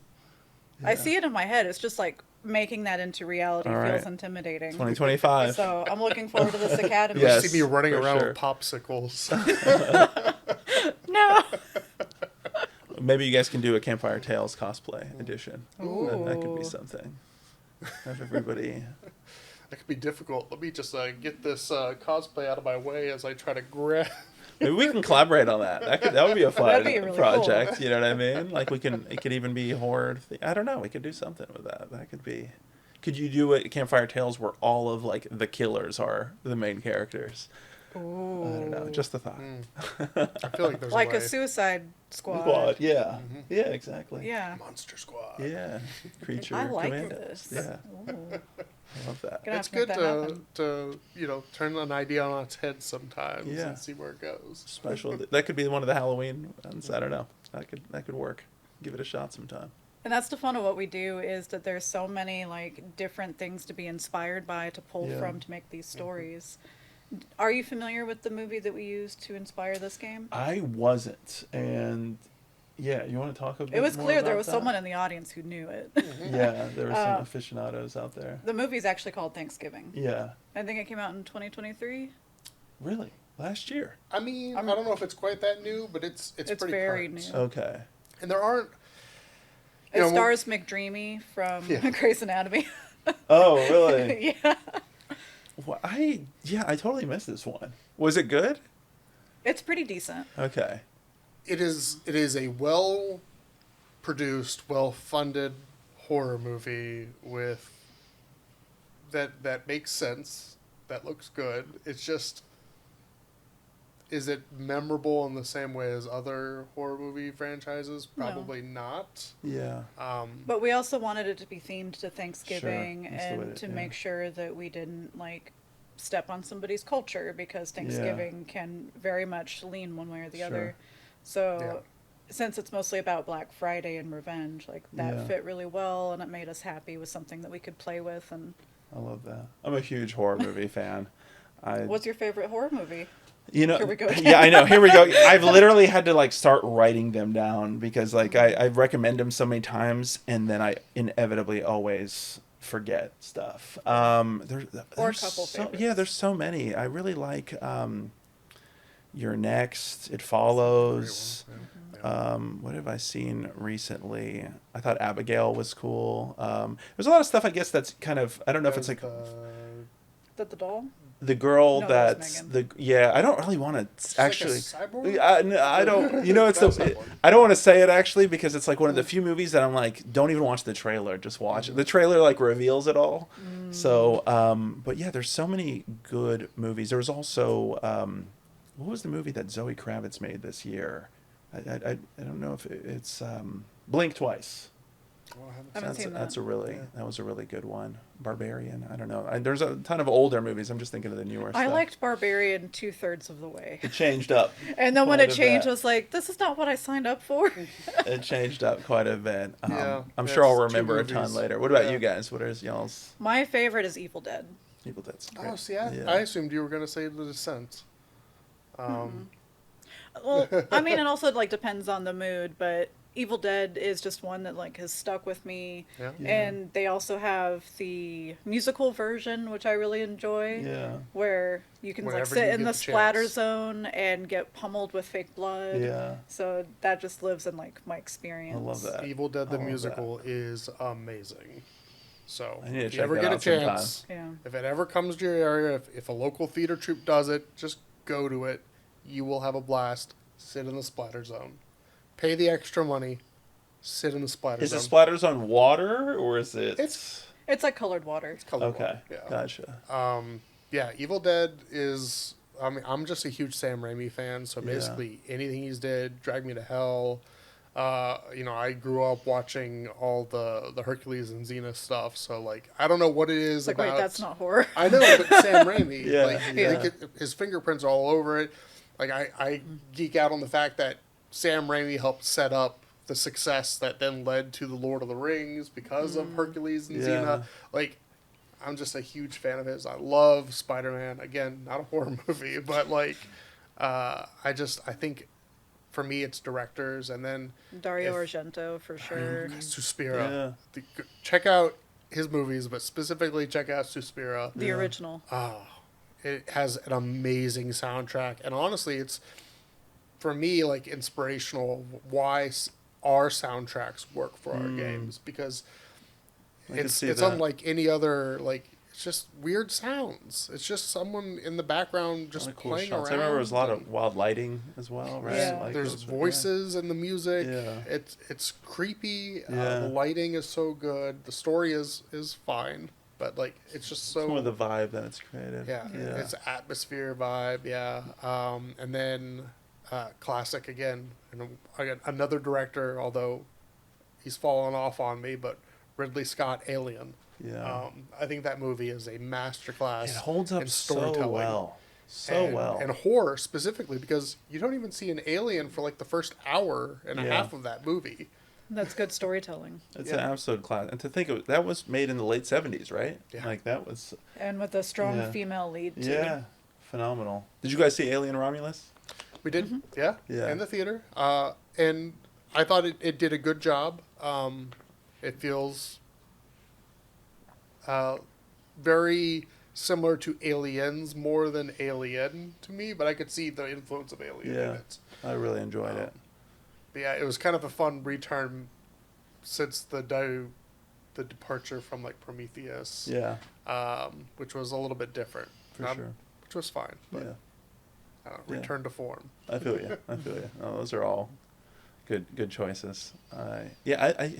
I see it in my head. It's just like making that into reality All feels right. intimidating. 2025. So I'm looking forward to this academy. Yes. You see me running for around sure. with popsicles. No. Maybe you guys can do a Campfire Tales cosplay edition. Ooh. That could be something. Have everybody. That could be difficult. Let me just get this cosplay out of my way as I try to grab. Maybe we can collaborate on that. That would be a fun That'd be really project. cool. You know what I mean? Like it could even be horror. I don't know. We could do something with that. That could be. Could you do a Campfire Tales where all of like the killers are the main characters? Ooh. I don't know. Just a thought. I feel like there's Like a a way. Suicide Squad. Squad. Yeah. Yeah. Exactly. Yeah. Monster Squad. Yeah. Creature. I like commandos. this. Yeah. Ooh. I love that. Gonna It's have to make good that happen. to turn an idea on its head sometimes Yeah. and see where it goes. Special. That could be one of the Halloween ones. I don't know. That could work. Give it a shot sometime. And that's the fun of what we do is that there's so many like different things to be inspired by to pull Yeah. from to make these stories. Are you familiar with the movie that we used to inspire this game? I wasn't, and yeah, you want to talk a bit It was more clear there about was that? someone in the audience who knew it. Yeah, there were some aficionados out there. The movie's actually called Thanksgiving. Yeah, I think it came out in 2023. really, last year. I mean, I'm- I don't know if it's quite that new, but it's It's pretty very current. new. Okay. And there aren't. It You know, stars McDreamy from Yeah. Grey's Anatomy. Oh, really? Yeah. Well, I totally missed this one. Was it good? It's pretty decent. Okay. It is a well produced, well funded horror movie with that makes sense, that looks good. It's just, is it memorable in the same way as other horror movie franchises? No. Probably not. Yeah. But we also wanted it to be themed to Thanksgiving That's the way and to yeah. make sure that we didn't like step on somebody's culture because Thanksgiving can very much lean one way or the Sure. other. So Yeah. since it's mostly about Black Friday and revenge, like that Yeah. fit really well and it made us happy with something that we could play with. And I love that. I'm a huge horror movie fan. what's your favorite horror movie? You know, Here we go again. yeah, I know. Here we go. I've literally had to like start writing them down because like I recommend them so many times and then I inevitably always forget stuff. There's couple favorites. yeah, there's so many. I really like You're Next, It Follows. What have I seen recently? I thought Abigail was cool. There's a lot of stuff I guess that's kind of I don't know if it's like Is that the doll? the girl No, that was that's Megan. I don't really want to actually like a cyborg? I don't you know it's That's the that one. I don't want to say it actually because it's like one of the few movies that I'm like don't even watch the trailer, just watch it. The trailer like reveals it all. So but yeah, there's so many good movies. There was also what was the movie that Zoe Kravitz made this year? I don't know if it's Blink Twice. Haven't seen that. That was a really good one. Barbarian. I don't know. There's a ton of older movies. I'm just thinking of the newer stuff. I liked Barbarian 2/3 of the way. It changed up. And then when quite it a changed, bit. I was like, this is not what I signed up for. It changed up quite a bit. Yeah, I'm sure I'll it's two remember a ton movies. later. What about Yeah. you guys? What is y'all's My favorite is Evil Dead. people that's Oh, great? see, I Yeah. assumed you were going to say The Descent. Well, I mean, it also like depends on the mood, but Evil Dead is just one that like has stuck with me. Yeah. And they also have the musical version, which I really enjoy. Yeah. Where you can like Whenever sit you in get the the splatter chance. zone and get pummeled with fake blood. Yeah. So that just lives in like my experience. I love that. Evil Dead the I love musical is amazing. So I need to if you check ever that get a out sometime. chance, Yeah. if it ever comes to your area, if a local theater troupe does it, just go to it. You will have a blast. Sit in the splatter zone. Pay the extra money. Sit in the splatter Is zone. the splatter zone water or is it? It's like colored water. It's colored Okay. water, yeah. Gotcha. Yeah, Evil Dead is. I mean, I'm just a huge Sam Raimi fan, so Yeah. basically anything he's did, Drag Me to Hell. I grew up watching all the Hercules and Xena stuff, so like I don't know what it is It's like, about. wait, that's not horror. I know, but Sam Raimi, Yeah, like yeah. I think his fingerprints are all over it. Like I geek out on the fact that Sam Raimi helped set up the success that then led to the Lord of the Rings because of Hercules and Yeah. Xena. Like, I'm just a huge fan of his. I love Spider-Man. Again, not a horror movie, but like, I think for me it's directors, and then Dario if- Argento for sure. Suspiria. Yeah. Check out his movies, but specifically check out Suspiria. The original. It has an amazing soundtrack, and honestly, it's for me like inspirational why our soundtracks work for our games, because I can it's see that. unlike any other, like it's just weird sounds. It's just someone in the background just Lot of cool playing shots. around. I remember there was a lot and of wild lighting as well, right? Yeah. Like there's those- voices in the music. Yeah. It's creepy. Yeah. The lighting is so good. The story is fine, but like it's just so Some of the vibe that it's created. yeah, it's atmosphere vibe, yeah. And then classic again, and again another director, although he's fallen off on me, but Ridley Scott, Alien. Yeah. I think that movie is a masterclass. It holds up in so storytelling. well. So and, well. and horror specifically, because you don't even see an alien for like the first hour and a Yeah. half of that movie. That's good storytelling. It's yeah. an absolute class. And to think of that was made in the late 70s, right? Yeah. Like that was And with a strong Yeah. female lead too. yeah, phenomenal. Did you guys see Alien Romulus? We did, Mm-hmm. Yeah. in the theater, and I thought it did a good job. It feels very similar to Aliens more than Alien to me, but I could see the influence of Alien in Yeah. it. I really enjoyed it. But yeah, it was kind of a fun return since the departure from like Prometheus, Yeah, which was a little bit different, for sure. which was fine, but Yeah. Yeah. return to form. I feel you. I feel you. Oh, those are all good choices. I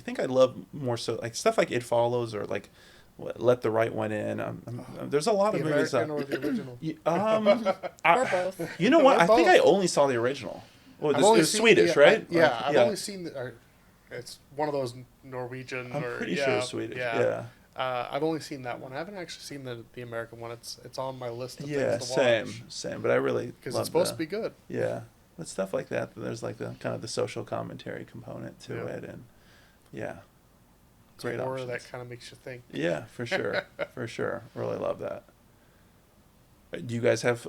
think I love more so like stuff like It Follows or like Let the Right One In. There's a lot The of movies American that. or the original? Or both. You know what? Or I think both. I only saw the original. Well, I've this only is seen Swedish, the- right? yeah, Or- I've only seen it's one of those Norwegian. I'm or, pretty yeah, sure it's Swedish. Yeah. I've only seen that one. I haven't actually seen the American one. It's on my list of Yeah, things to watch. same. But I really Because love it's supposed the- to be good. Yeah, but stuff like that. There's like the kind of the social commentary component to Yeah. it, and yeah, It's great horror options. that kind of makes you think. Yeah, for sure, for sure. Really love that. Do you guys have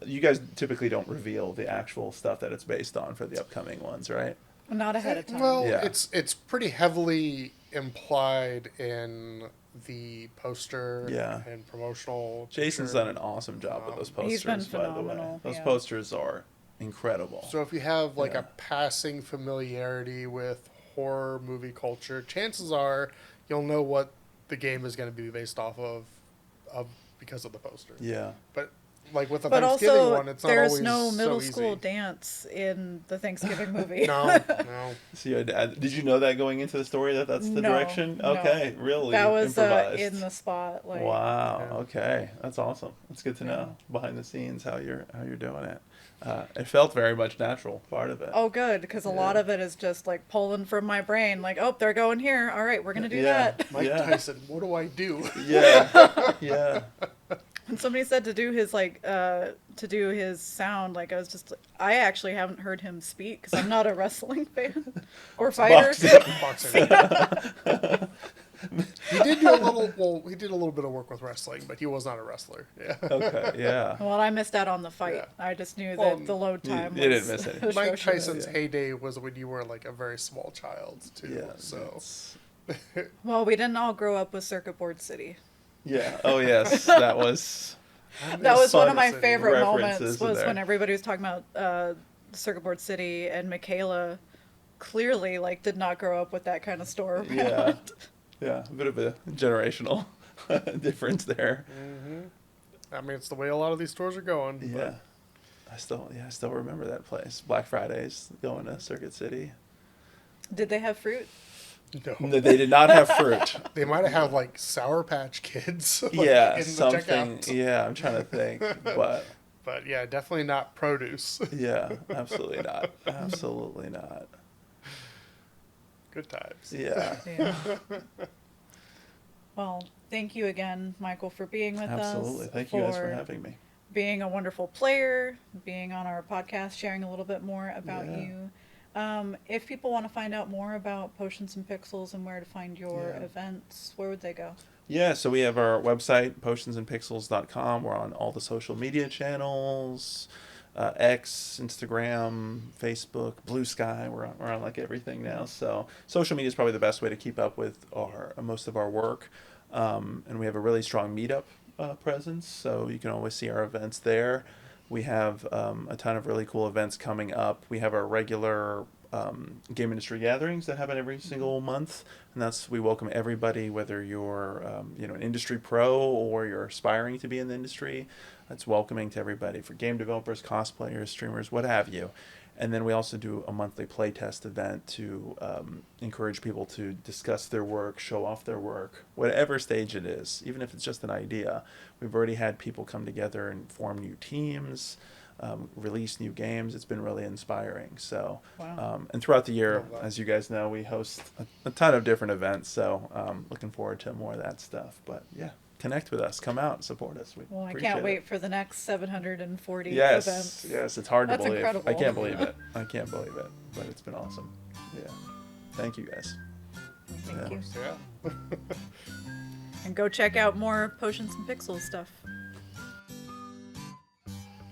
you guys typically don't reveal the actual stuff that it's based on for the upcoming ones, right? Not ahead of time. Well, Yeah. it's pretty heavily implied in the poster Yeah. and promotional. Jason's picture. done an awesome job with those He's posters, been by the way. phenomenal, Those yeah. posters are incredible. So if you have like Yeah. a passing familiarity with horror movie culture, chances are you'll know what the game is going to be based off of because of the poster. Yeah. But like with the But Thanksgiving also, one, it's not there's always no middle so school easy. dance in the Thanksgiving movie. No. So did you know that going into the story that's the No, direction? no. Okay, really That was improvised. in the spot. Like, Wow. Yeah. Okay, that's awesome. That's good to know Yeah. behind the scenes how you're doing it. It felt very much natural, part of it. Oh, good, because a lot Yeah. of it is just like pulling from my brain. Like, oh, they're going here. All right, we're gonna do Yeah. that. Mike Yeah. Tyson, what do I do? Yeah. Yeah. And somebody said to do his sound, like I was just, I actually haven't heard him speak because I'm not a wrestling fan or fighter. Boxing. Boxing. He did do a little. Well, he did a little bit of work with wrestling, but he was not a wrestler. Yeah. Okay, yeah. Well, I missed out on the fight. Yeah. I just knew Well, that the load time you was... didn't miss any. Mike atrocious. Tyson's heyday was when you were like a very small child too. Yeah. So it's- Well, we didn't all grow up with Circuit Board City. Yeah. Oh yes, that was. That was one of my City. favorite References moments in was there. when everybody was talking about Circuit Board City, and Michaela clearly like did not grow up with that kind of store around. Yeah. Yeah. A bit of a generational difference there. I mean, it's the way a lot of these stores are going. Yeah. I still remember that place. Black Fridays, going to Circuit City. Did they have fruit? But No, they did not have fruit. they might have had like Sour Patch Kids. Like, Yeah, in the something. checkout. Yeah, I'm trying to think, but But yeah, definitely not produce. yeah, absolutely not. Absolutely not. Good times. Yeah, Yeah. Well, thank you again, Michael, for being with us. absolutely. Thank you guys for having me. Being a wonderful player, being on our podcast, sharing a little bit more about Yeah. you. If people want to find out more about Potions and Pixels and where to find your Yeah. events, where would they go? Yeah, so we have our website, potionsandpixels.com. We're on all the social media channels, X, Instagram, Facebook, Blue Sky. We're on like everything now. So social media is probably the best way to keep up with most of our work. And we have a really strong meetup presence, so you can always see our events there. We have a ton of really cool events coming up. We have our regular game industry gatherings that happen every single month, and we welcome everybody, whether you're an industry pro or you're aspiring to be in the industry. It's welcoming to everybody, for game developers, cosplayers, streamers, what have you. And then we also do a monthly playtest event to encourage people to discuss their work, show off their work, whatever stage it is, even if it's just an idea. We've already had people come together and form new teams, release new games. It's been really inspiring. So, Wow. and throughout the year, Love that. as you guys know, we host a ton of different events. So, looking forward to more of that stuff. But yeah, connect with us, come out and support us. We Well, I appreciate can't it. wait for the next 740 Yes, events. yes, it's hard That's to believe. incredible. I can't believe it. I can't believe it. But it's been awesome. Yeah. Thank you guys. Thank you. Yeah. And go check out more Potions and Pixels stuff.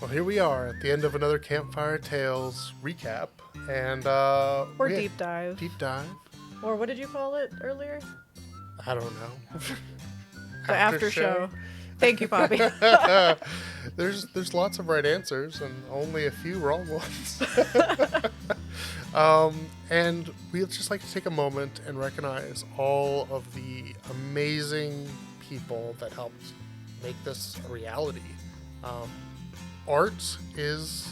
Well, here we are at the end of another Campfire Tales recap, and Or we had deep dive. Deep dive. Or what did you call it earlier? I don't know. The after show. Thank you, Bobby. There's lots of right answers and only a few wrong ones. And we'd just like to take a moment and recognize all of the amazing people that helped make this a reality. Art is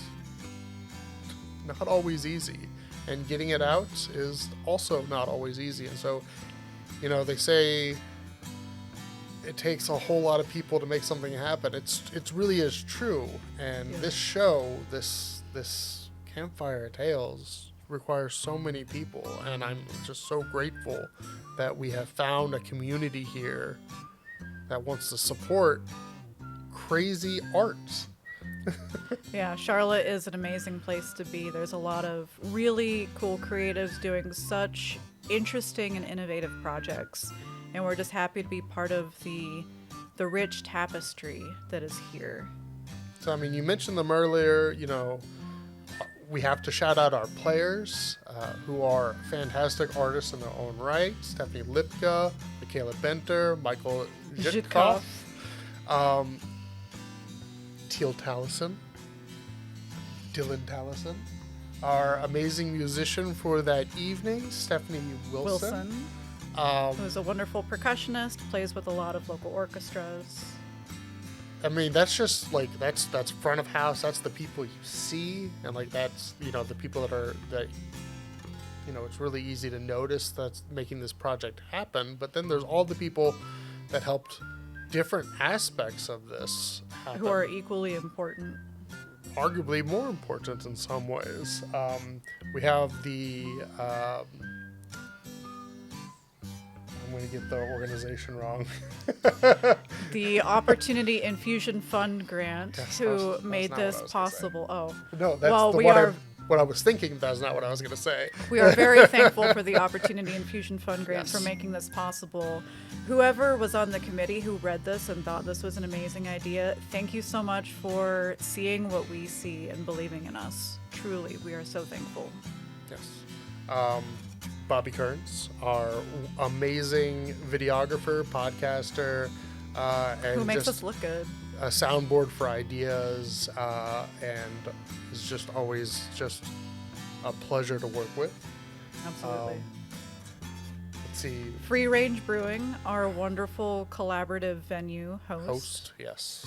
not always easy, and getting it out is also not always easy. And so, they say it takes a whole lot of people to make something happen. It's really is true. And Yeah. this show, this Campfire Tales, requires so many people, and I'm just so grateful that we have found a community here that wants to support crazy art. Yeah, Charlotte is an amazing place to be. There's a lot of really cool creatives doing such interesting and innovative projects, and we're just happy to be part of the rich tapestry that is here. So, I mean, you mentioned them earlier. We have to shout out our players, who are fantastic artists in their own right. Stephanie Lipka, Michaela Benter, Michael Zytkow, Teal Tallison, Dylan Tallison, our amazing musician for that evening, Stephanie Wilson. Who's a wonderful percussionist, plays with a lot of local orchestras. I mean, that's just like that's front of house. That's the people you see, and like that's the people that it's really easy to notice that's making this project happen. But then there's all the people that helped different aspects of this happen. Who are equally important. Arguably more important in some ways. We have the I'm going to get the organization wrong. The Opportunity Infusion Fund grant, Yes, who that's made not what I this was gonna say. possible. Oh, No, that's well, the we one are what I was thinking. That's not what I was going to say. We are very thankful for the Opportunity Infusion Fund grant Yes. for making this possible. Whoever was on the committee who read this and thought this was an amazing idea, thank you so much for seeing what we see and believing in us. Truly, we are so thankful. Yes. Bobby Kerns, our amazing videographer, podcaster, and Who makes just us look good. a soundboard for ideas, and is just always just a pleasure to work with. Absolutely. Let's see. Free Range Brewing, our wonderful collaborative venue host, Yes.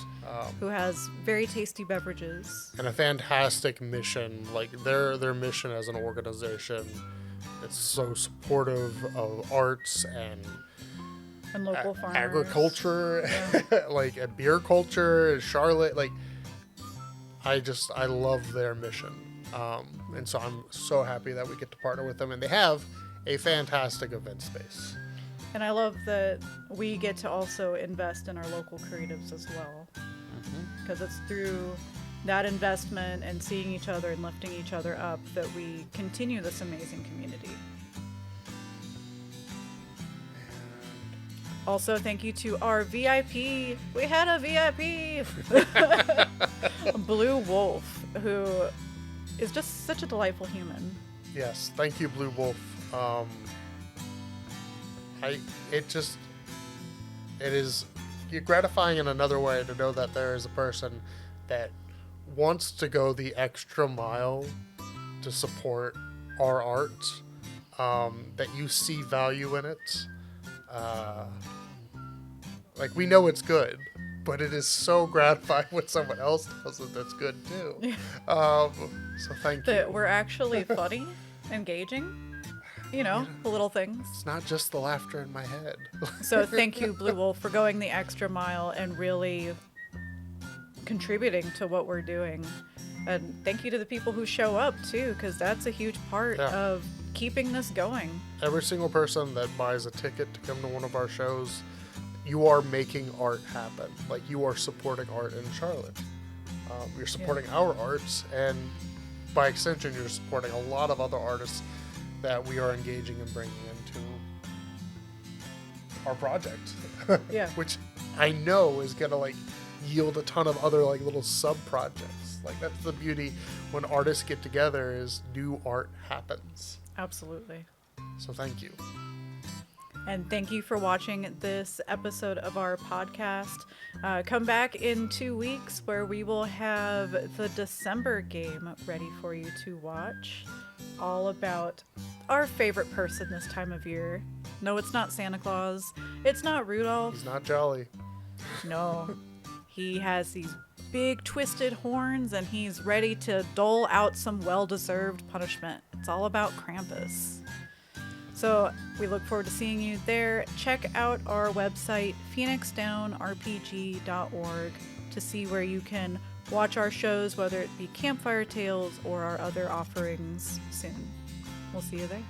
who has very tasty beverages. And a fantastic mission. Like their mission as an organization, it's so supportive of arts and And local farmers. agriculture, like a beer culture, Charlotte. Like I love their mission, and so I'm so happy that we get to partner with them, and they have a fantastic event space. And I love that we get to also invest in our local creatives as well. Because it's through that investment and seeing each other and lifting each other up that we continue this amazing community. Also, thank you to our VIP. We had a VIP. Blue Wolf, who is just such a delightful human. Yes, thank you, Blue Wolf. It is gratifying in another way to know that there is a person that wants to go the extra mile to support our art, that you see value in it. Like, we know it's good, but it is so gratifying when someone else tells us that's good too. So thank you. That we're actually funny, engaging, you know, the little things. It's not just the laughter in my head. So thank you, Blue Wolf, for going the extra mile and really contributing to what we're doing. And thank you to the people who show up too, because that's a huge part Yeah. of keeping this going. Every single person that buys a ticket to come to one of our shows, you are making art happen. Like, you are supporting art in Charlotte. You're supporting our arts, and by extension, you're supporting a lot of other artists that we are engaging and bringing into our project. Yeah. Which I know is gonna like yield a ton of other like little sub projects. Like, that's the beauty when artists get together, is new art happens. Absolutely. So thank you. And thank you for watching this episode of our podcast. Come back in 2 weeks where we will have the December game ready for you to watch. All about our favorite person this time of year. No, it's not Santa Claus. It's not Rudolph. He's not jolly. No. He has these big twisted horns and he's ready to dole out some well-deserved punishment. It's all about Krampus. So we look forward to seeing you there. Check out our website, phoenixdownrpg.org, to see where you can watch our shows, whether it be Campfire Tales or our other offerings soon. We'll see you there.